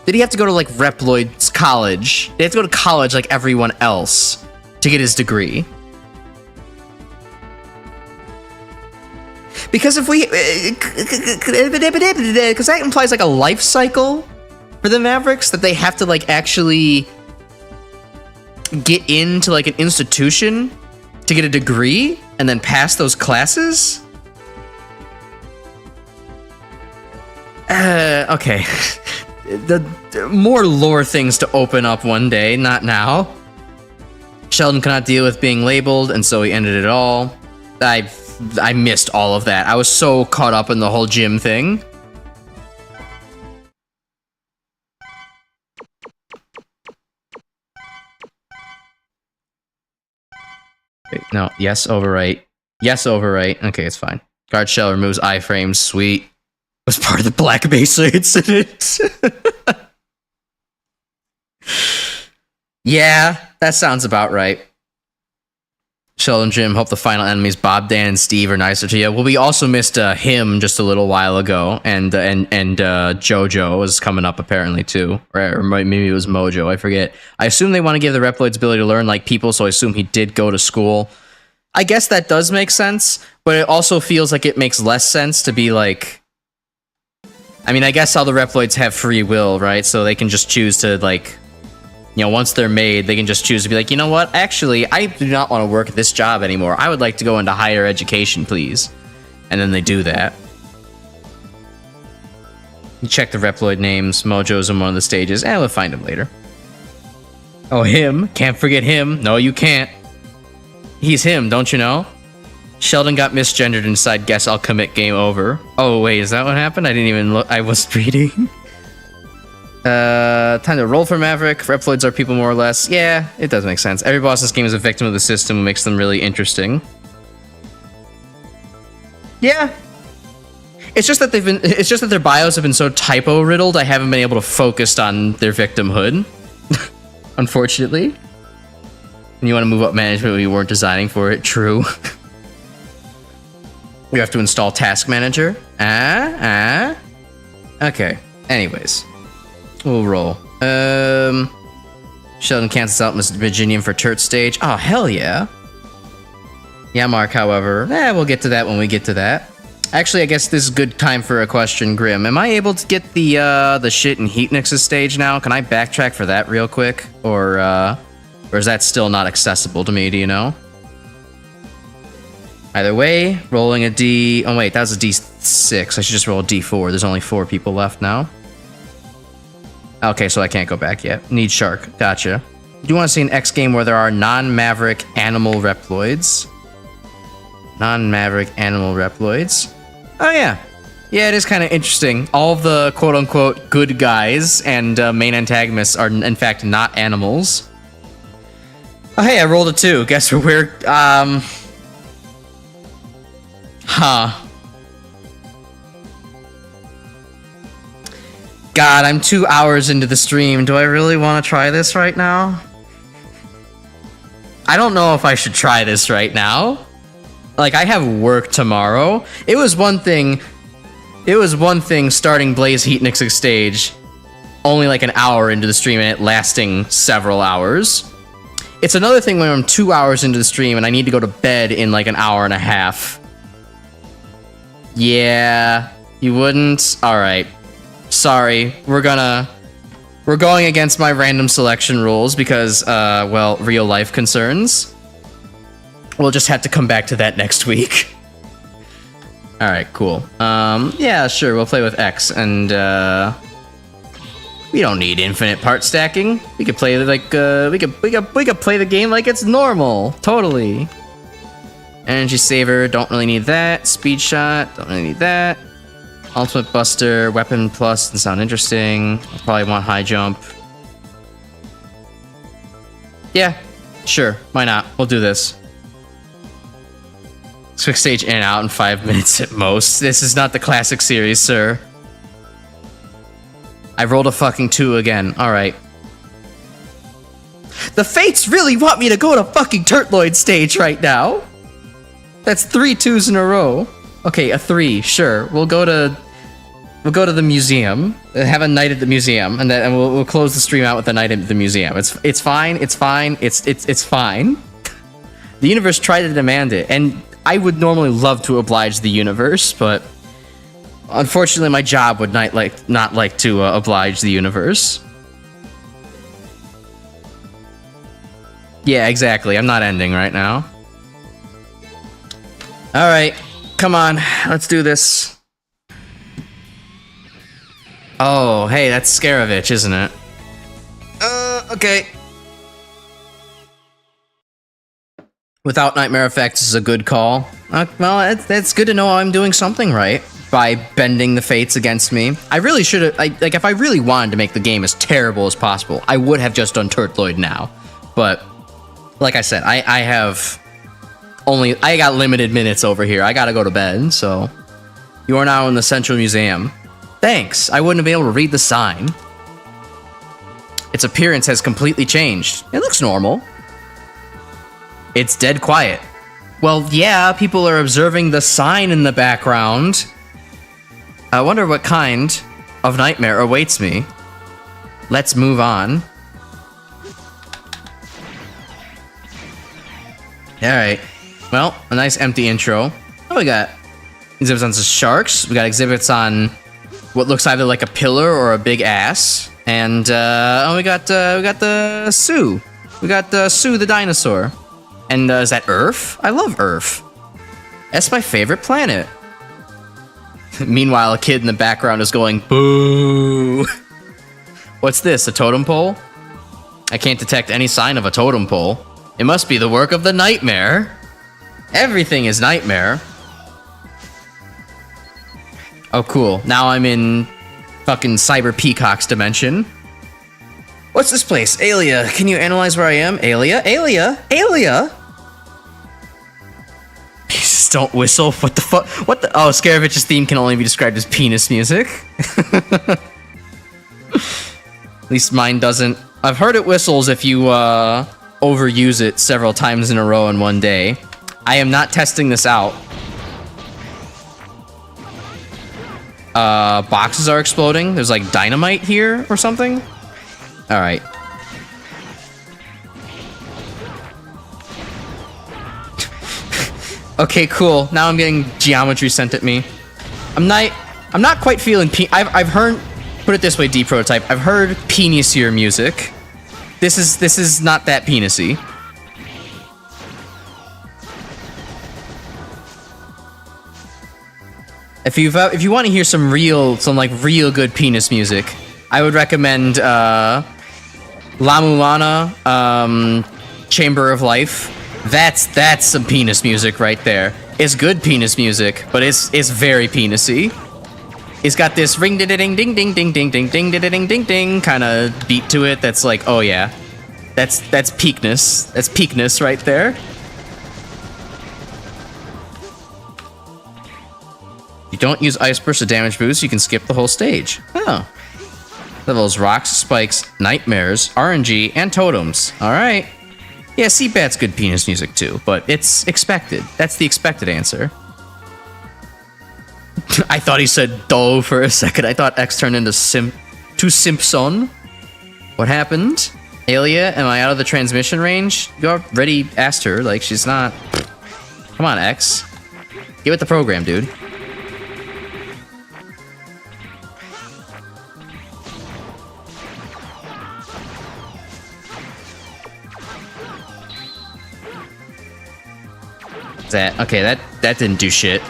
Did he have to go to like Reploid's college? Did he have to go to college like everyone else to get his degree? Because if we... Because that implies like a life cycle for the Mavericks, that they have to like actually get into like an institution to get a degree and then pass those classes? Okay. The more lore things to open up one day, not now. Sheldon cannot deal with being labeled, and so he ended it all. I missed all of that. I was so caught up in the whole gym thing. Wait, no, yes, overwrite. Yes, overwrite. Okay, it's fine. Guard shell removes iframes. Sweet. Was part of the Black Mesa incident. Yeah, that sounds about right. Sheldon and Jim hope the final enemies Bob, Dan, and Steve are nicer to you. Well, we also missed him just a little while ago, and JoJo is coming up apparently too, or maybe it was Mojo. I forget. I assume they want to give the Reploids ability to learn like people, so I assume he did go to school. I guess that does make sense, but it also feels like it makes less sense to be like. I mean, I guess all the Reploids have free will, right? So they can just choose to, like, you know, once they're made, they can just choose to be like, you know what? Actually, I do not want to work this job anymore. I would like to go into higher education, please. And then they do that. You check the Reploid names. Mojo's in one of the stages. And we'll find him later. Oh, him. Can't forget him. No, you can't. He's him, don't you know? Sheldon got misgendered inside Guess I'll Commit Game Over. Oh, wait, is that what happened? I didn't even look. I was reading. Time to roll for Maverick. Reploids are people more or less. Yeah, it does make sense. Every boss in this game is a victim of the system, makes them really interesting. Yeah. It's just that their bios have been so typo riddled, I haven't been able to focus on their victimhood. Unfortunately. And you want to move up management when you weren't designing for it. True. We have to install Task Manager. Okay. Anyways. We'll roll. Sheldon cancels out Miss Virginian for Turt stage. Oh, hell yeah. Yeah, Mark, however. We'll get to that when we get to that. Actually, I guess this is a good time for a question, Grim. Am I able to get the shit in Heatnix's stage now? Can I backtrack for that real quick? Or is that still not accessible to me, do you know? Either way, rolling a D... Oh, wait, that was a D6. I should just roll a D4. There's only 4 people left now. Okay, so I can't go back yet. Need Shark. Gotcha. Do you want to see an X game where there are non-Maverick animal Reploids? Non-Maverick animal Reploids. Oh, yeah. Yeah, it is kind of interesting. All of the quote-unquote good guys and main antagonists are, in fact, not animals. Oh, hey, I rolled a 2. Guess what we're... Huh. God, I'm 2 hours into the stream. Do I really want to try this right now? I don't know if I should try this right now. Like, I have work tomorrow. It was one thing starting Blaze Heatnix's stage only like an hour into the stream and it lasting several hours. It's another thing when I'm 2 hours into the stream and I need to go to bed in like an hour and a half. Yeah, you wouldn't? Alright. Sorry, we're going against my random selection rules because, well, real life concerns. We'll just have to come back to that next week. Alright, cool. Yeah, sure, we'll play with X, and, we don't need infinite part stacking. We could play like, we could play the game like it's normal. Totally. Energy Saver, don't really need that. Speed Shot, don't really need that. Ultimate Buster, Weapon Plus doesn't sound interesting. I'll probably want High Jump. Yeah, sure, why not? We'll do this. Quick stage in and out in 5 minutes at most. This is not the classic series, sir. I rolled a fucking 2 again. Alright. The Fates really want me to go to fucking Turtloid stage right now. That's 3 2s in a row. Okay, a 3, sure. We'll go to the museum. Have a night at the museum, and then we'll close the stream out with a night at the museum. It's fine. It's fine. It's fine. The universe tried to demand it, and I would normally love to oblige the universe, but unfortunately, my job would not like to oblige the universe. Yeah, exactly. I'm not ending right now. All right, come on, let's do this. Oh, hey, that's Scaravich, isn't it? Okay. Without Nightmare Effects is a good call. Well, that's good to know I'm doing something right by bending the fates against me. I really should have, like, if I really wanted to make the game as terrible as possible, I would have just done Turtloid now. But, like I said, I got limited minutes over here. I gotta go to bed, so. You are now in the Central Museum. Thanks, I wouldn't have been able to read the sign. Its appearance has completely changed. It looks normal. It's dead quiet. Well, yeah, people are observing the sign in the background. I wonder what kind of nightmare awaits me. Let's move on. Alright. Well, a nice empty intro. Oh, we got exhibits on some sharks. We got exhibits on what looks either like a pillar or a big ass. And, we got the Sue. We got Sue the dinosaur. And, is that Earth? I love Earth. That's my favorite planet. Meanwhile, a kid in the background is going, boo. What's this, a totem pole? I can't detect any sign of a totem pole. It must be the work of the Nightmare. Everything is Nightmare. Oh, cool. Now I'm in fucking Cyber Peacock's dimension. What's this place? Alia. Can you analyze where I am? Alia? Alia? Alia? Jesus, don't whistle. What the fuck? What the? Oh, Scaravich's theme can only be described as penis music. At least mine doesn't. I've heard it whistles if you overuse it several times in a row in one day. I am not testing this out. Boxes are exploding. There's like dynamite here or something. All right. Okay, cool. Now I'm getting geometry sent at me. I'm not quite feeling I've heard, put it this way, D Prototype. I've heard penisier music. This is not that penisy. If you want to hear some real good penis music, I would recommend La Mulana, Chamber of Life. That's some penis music right there. It's good penis music, but it's very penisy. It's got this ring ding ding ding ding ding ding ding ding ding ding ding kind of beat to it. That's like, oh yeah, that's peakness. That's peakness right there. You don't use Ice Burst to damage boost, you can skip the whole stage. Oh. Levels rocks, spikes, nightmares, RNG, and totems. Alright. Yeah, Seabat's good penis music too, but it's expected. That's the expected answer. I thought he said do for a second. I thought X turned into Simpson. What happened? Alia, am I out of the transmission range? You already asked her, like she's not. Come on, X. Get with the program, dude. Okay, that didn't do shit.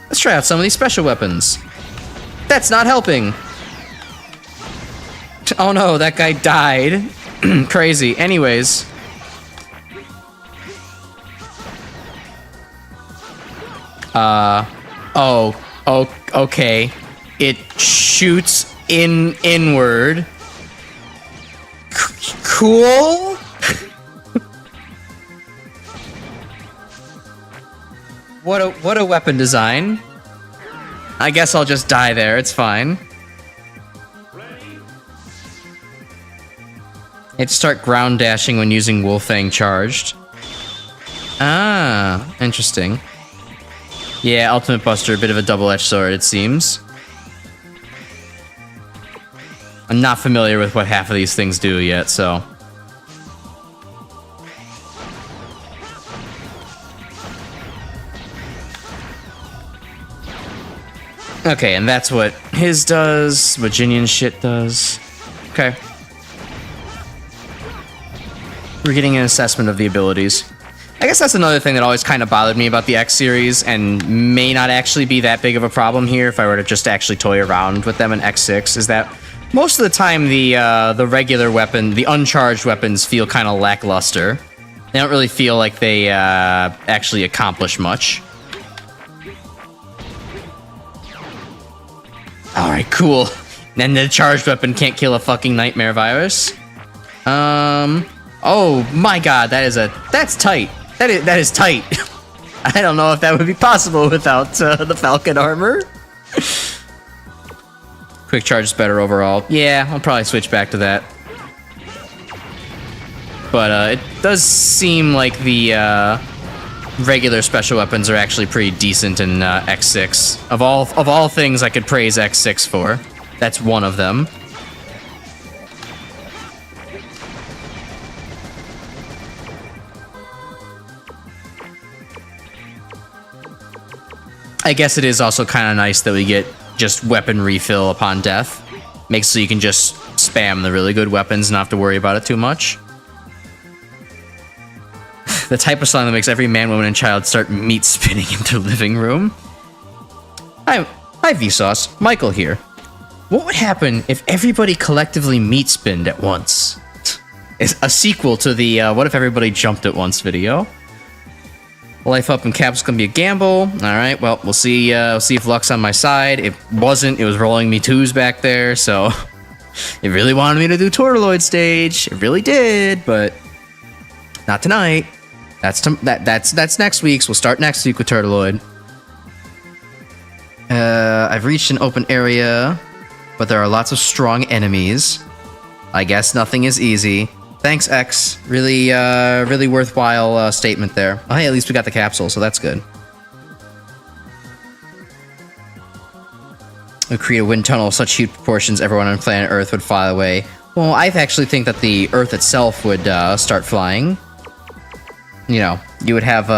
Let's try out some of these special weapons. That's not helping. Oh no, that guy died. Crazy. Anyways. Oh, okay. It shoots inward. Cool. What a weapon design. I guess I'll just die there. It's fine. You have to start ground dashing when using Wolfang charged. Ah, interesting. Yeah, Ultimate Buster, a bit of a double-edged sword, it seems. I'm not familiar with what half of these things do yet, so... Okay, and that's what his does, what Jinian's shit does. Okay. We're getting an assessment of the abilities. I guess that's another thing that always kind of bothered me about the X series, and may not actually be that big of a problem here if I were to just actually toy around with them in X6, is that most of the time the regular weapon, the uncharged weapons feel kind of lackluster. They don't really feel like they actually accomplish much. Alright, cool. And the charged weapon can't kill a fucking nightmare virus. Oh my god, that's tight. That is tight. I don't know if that would be possible without the Falcon armor. Quick charge is better overall. Yeah, I'll probably switch back to that. But it does seem like the regular special weapons are actually pretty decent in X6. Of all things I could praise X6 for, that's one of them. I guess it is also kind of nice that we get just weapon refill upon death. Makes so you can just spam the really good weapons and not have to worry about it too much. The type of song that makes every man, woman, and child start meat spinning in their living room. Hi Vsauce, Michael here. What would happen if everybody collectively meat spinned at once? It's a sequel to the What If Everybody Jumped at Once video. Life up in Cap's gonna be a gamble. All right, well, we'll see if luck's on my side. It wasn't. It was rolling me 2s back there, so it really wanted me to do Turtleoid stage. It really did, but not tonight. That's next week's. We'll start next week with Turtleoid. I've reached an open area, but there are lots of strong enemies. I guess nothing is easy. Thanks, X. Really worthwhile statement there. Oh, hey, at least we got the capsule, so that's good. We create a wind tunnel of such huge proportions, everyone on planet Earth would fly away. Well, I actually think that the Earth itself would start flying. You know, you would have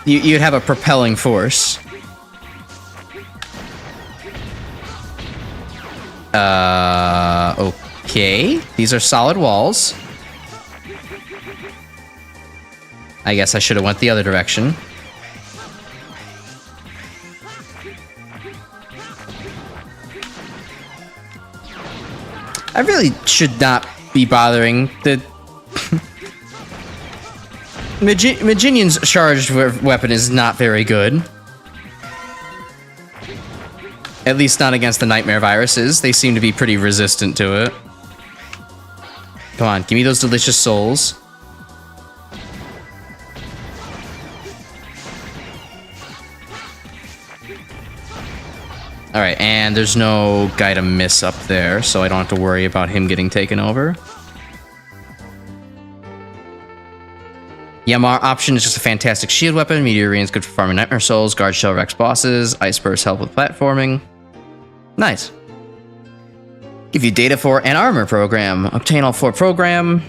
you'd have a propelling force. Okay. These are solid walls. I guess I should have went the other direction. I really should not be bothering. The Maginian's charged weapon is not very good. At least not against the nightmare viruses. They seem to be pretty resistant to it. Come on, give me those delicious souls. Alright, and there's no guy to miss up there, so I don't have to worry about him getting taken over. Yamar option is just a fantastic shield weapon. Meteor Rain is good for farming nightmare souls. Guard Shell wrecks bosses. Ice Burst help with platforming. Nice. Give you data for an armor program. Obtain all 4 program.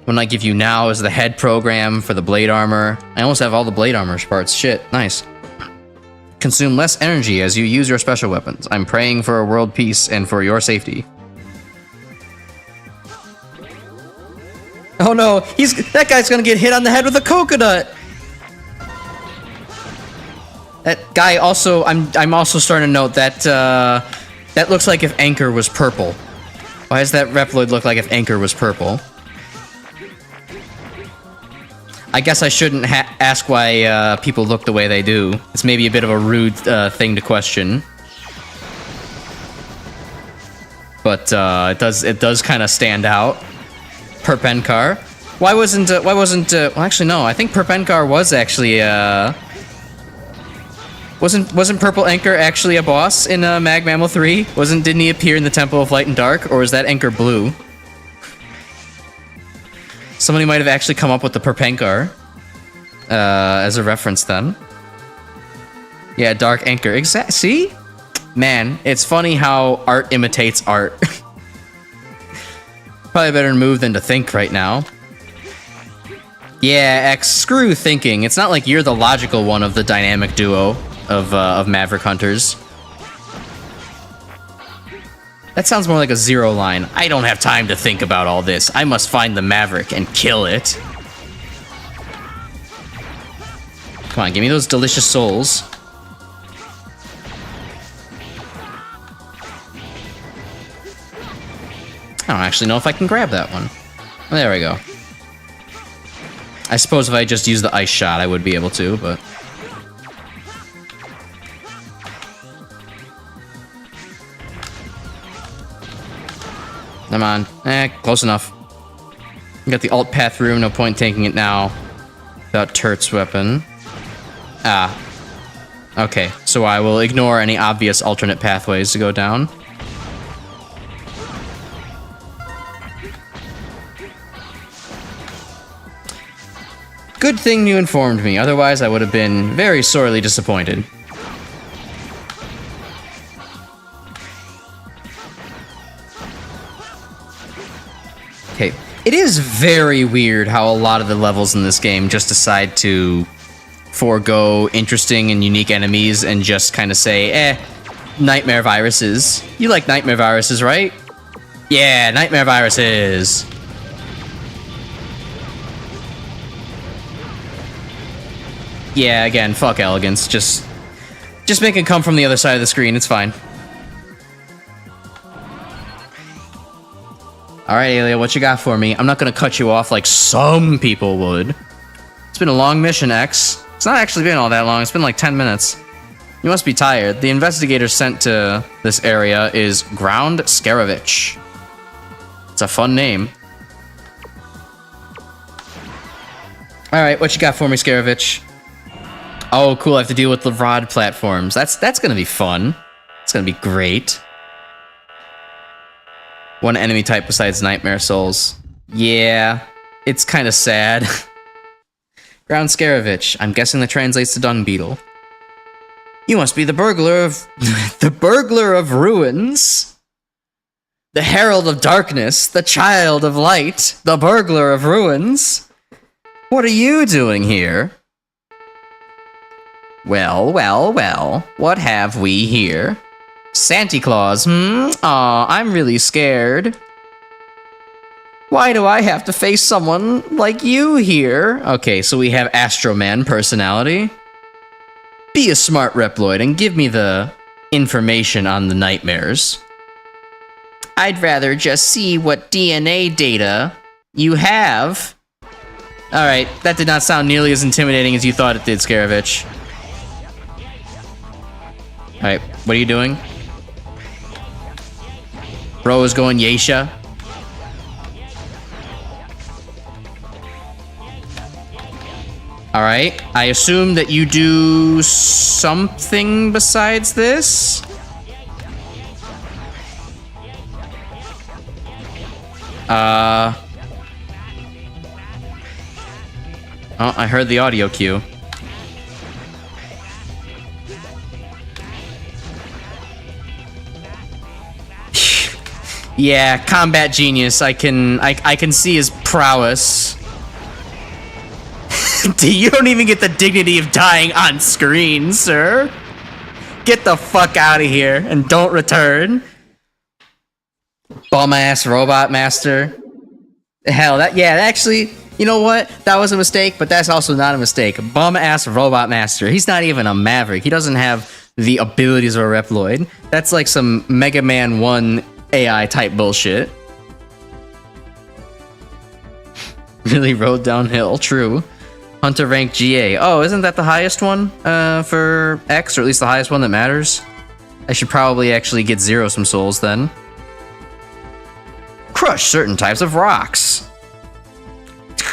What I give you now is the head program for the blade armor. I almost have all the blade armor parts. Shit, nice. Consume less energy as you use your special weapons. I'm praying for a world peace and for your safety. Oh no, that guy's gonna get hit on the head with a coconut. That guy also, I'm also starting to note that that looks like if Anchor was purple. Why does that Reploid look like if Anchor was purple? I guess I shouldn't ask why people look the way they do. It's maybe a bit of a rude thing to question. But it does kind of stand out. Perpenkar. Why wasn't well, actually no, I think Perpenkar was actually wasn't Purple Anchor actually a boss in Mag Mammal 3? Didn't he appear in the Temple of Light and Dark, or was that Anchor blue? Somebody might have actually come up with the Perpenkar as a reference then. Yeah, Dark Anchor. See? Man, it's funny how art imitates art. Probably better to move than to think right now. Yeah, X, screw thinking. It's not like you're the logical one of the dynamic duo of Maverick Hunters. That sounds more like a Zero line. I don't have time to think about all this. I must find the Maverick and kill it. Come on, give me those delicious souls. I don't actually know if I can grab that one. There we go. I suppose if I just use the ice shot, I would be able to, but... Come on. Close enough. We got the alt path room, no point taking it now. Without Turt's weapon. Ah. Okay, so I will ignore any obvious alternate pathways to go down. Good thing you informed me, otherwise I would have been very sorely disappointed. Okay, it is very weird how a lot of the levels in this game just decide to forego interesting and unique enemies and just kind of say, nightmare viruses. You like nightmare viruses, right? Yeah, nightmare viruses. Yeah, again, fuck elegance. Just make it come from the other side of the screen, it's fine. Alright, Alia, what you got for me? I'm not gonna cut you off like some people would. It's been a long mission, X. It's not actually been all that long. It's been like 10 minutes. You must be tired. The investigator sent to this area is Ground Scaravich. It's a fun name. Alright, what you got for me, Scaravich? Oh, cool, I have to deal with the rod platforms. That's gonna be fun. It's gonna be great. One enemy type besides Nightmare Souls. Yeah, it's kind of sad. Ground Scaravich. I'm guessing that translates to Dung Beetle. You must be the burglar of... the burglar of ruins. The herald of darkness. The child of light. The burglar of ruins. What are you doing here? Well, well, well. What have we here? Santa Claus, Aw, I'm really scared. Why do I have to face someone like you here? Okay, so we have Astro Man personality. Be a smart Reploid and give me the information on the nightmares. I'd rather just see what DNA data you have. Alright, that did not sound nearly as intimidating as you thought it did, Scaravich. Alright, what are you doing? Bro is going Yeisha. Alright, I assume that you do something besides this? Oh, I heard the audio cue. Yeah, combat genius. I can see his prowess. You don't even get the dignity of dying on screen, sir. Get the fuck out of here and don't return. Bum ass robot master. Hell, that actually, you know what? That was a mistake, but that's also not a mistake. Bum ass robot master. He's not even a maverick. He doesn't have the abilities of a Reploid. That's like some Mega Man 1 AI type bullshit. Really rode downhill, true. Hunter rank GA. Oh, isn't that the highest one for X, or at least the highest one that matters? I should probably actually get 0 some souls then. Crush certain types of rocks.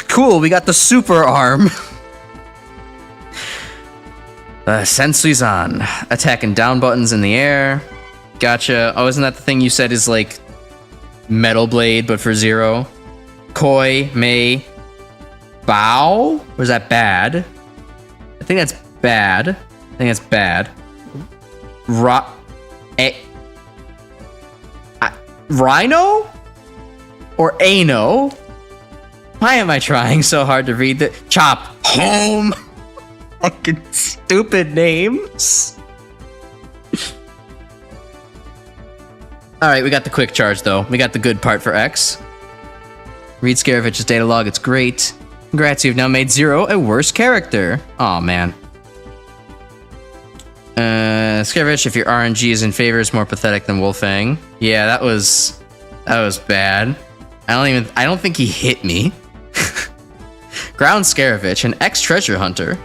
Cool, we got the super arm. Sensuizan. Attack and down buttons in the air. Gotcha. Oh, isn't that the thing you said is like Metal Blade, but for 0? Koi, Mei, Bow? Or is that bad? I think that's bad. I think that's bad. Rhino? Or Ano? Why am I trying so hard to read that? Chop. Home. Fucking stupid names. Alright, we got the quick charge though. We got the good part for X. Read Scaravich's data log, it's great. Congrats, you've now made 0 a worse character. Aw, man. Scaravich, if your RNG is in favor, is more pathetic than Wolfang. Yeah, that was bad. I don't think he hit me. Ground Scaravich, an ex-treasure hunter.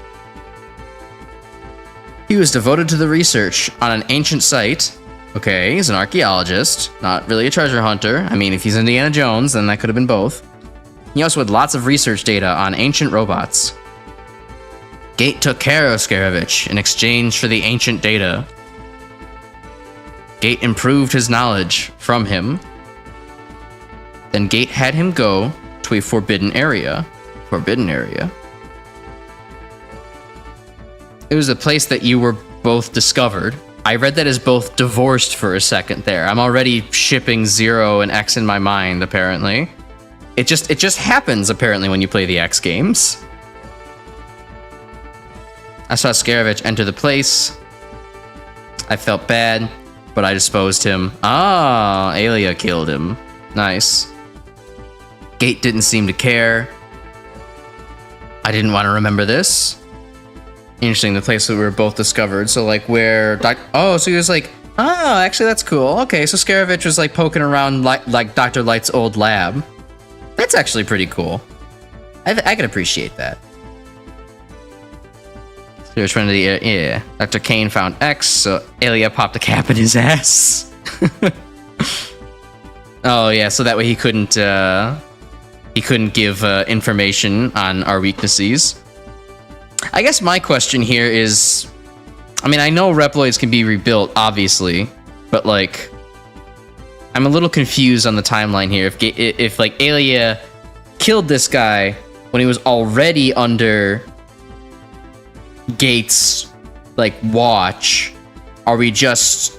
He was devoted to the research on an ancient site. Okay, he's an archaeologist, not really a treasure hunter. I mean, if he's Indiana Jones, then that could have been both. He also had lots of research data on ancient robots. Gate took care of Scaravich in exchange for the ancient data. Gate improved his knowledge from him. Then Gate had him go to a forbidden area. Forbidden area? It was a place that you were both discovered. I read that as both divorced for a second there. I'm already shipping 0 and X in my mind, apparently. It just happens, apparently, when you play the X games. I saw Scaravich enter the place. I felt bad, but I disposed him. Ah, Alia killed him. Nice. Gate didn't seem to care. I didn't want to remember this. Interesting, the place that we were both discovered. So, like, where... Oh, so he was like... Oh, actually, that's cool. Okay, so Scaravitch was like poking around like Dr. Light's old lab. That's actually pretty cool. I can appreciate that. So Trinity, yeah. Dr. Kane found X, so Aelia popped a cap in his ass. Oh yeah, so that way he couldn't give information on our weaknesses. I guess my question here is, I mean, I know Reploids can be rebuilt, obviously, but like, I'm a little confused on the timeline here. If like Aelia killed this guy when he was already under Gates' like watch, are we just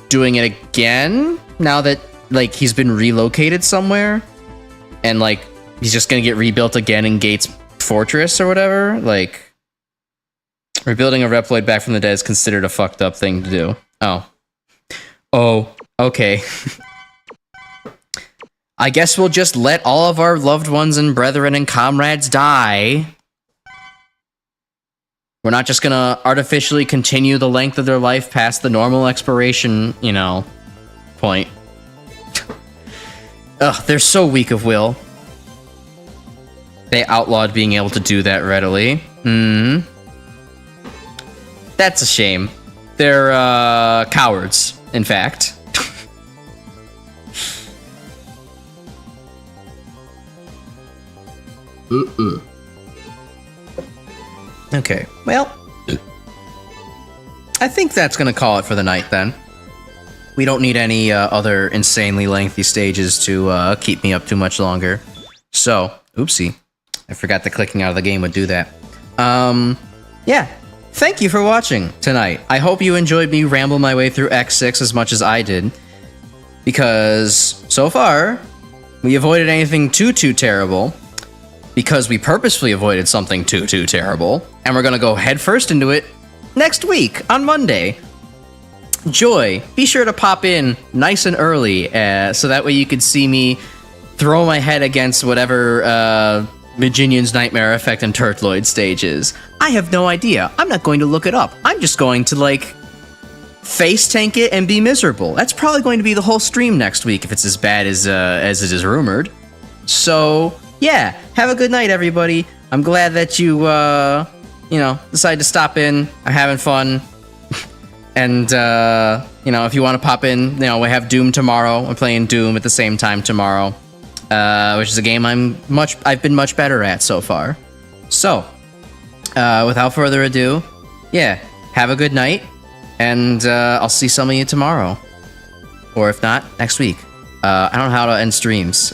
doing it again now that like he's been relocated somewhere, and like he's just gonna get rebuilt again in Gates' fortress or whatever? Like, rebuilding a Reploid back from the dead is considered a fucked up thing to do. Oh, okay. I guess we'll just let all of our loved ones and brethren and comrades die. We're not just gonna artificially continue the length of their life past the normal expiration, you know, point. Ugh, they're so weak of will. They outlawed being able to do that readily. That's a shame. They're, cowards, in fact. Okay, well, I think that's gonna call it for the night then. We don't need any other insanely lengthy stages to keep me up too much longer. So, oopsie, I forgot that clicking out of the game would do that. Yeah, thank you for watching tonight. I hope you enjoyed me ramble my way through X6 as much as I did, because so far we avoided anything too terrible, because we purposefully avoided something too terrible, and we're gonna go headfirst into it next week on Monday. Joy, be sure to pop in nice and early, so that way you can see me throw my head against whatever Virginian's Nightmare Effect and Turtloid stage is. I have no idea. I'm not going to look it up. I'm just going to, like, face tank it and be miserable. That's probably going to be the whole stream next week if it's as bad as it is rumored. So, yeah, have a good night, everybody. I'm glad that you, you know, decided to stop in. I'm having fun. And, you know, if you want to pop in, you know, we have Doom tomorrow. I'm playing Doom at the same time tomorrow, which is a game I've been much better at so far. So, without further ado, yeah, have a good night, and I'll see some of you tomorrow. Or if not, next week. I don't know how to end streams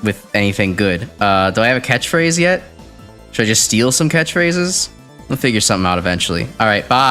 with anything good. Do I have a catchphrase yet? Should I just steal some catchphrases? We'll figure something out eventually. All right, bye.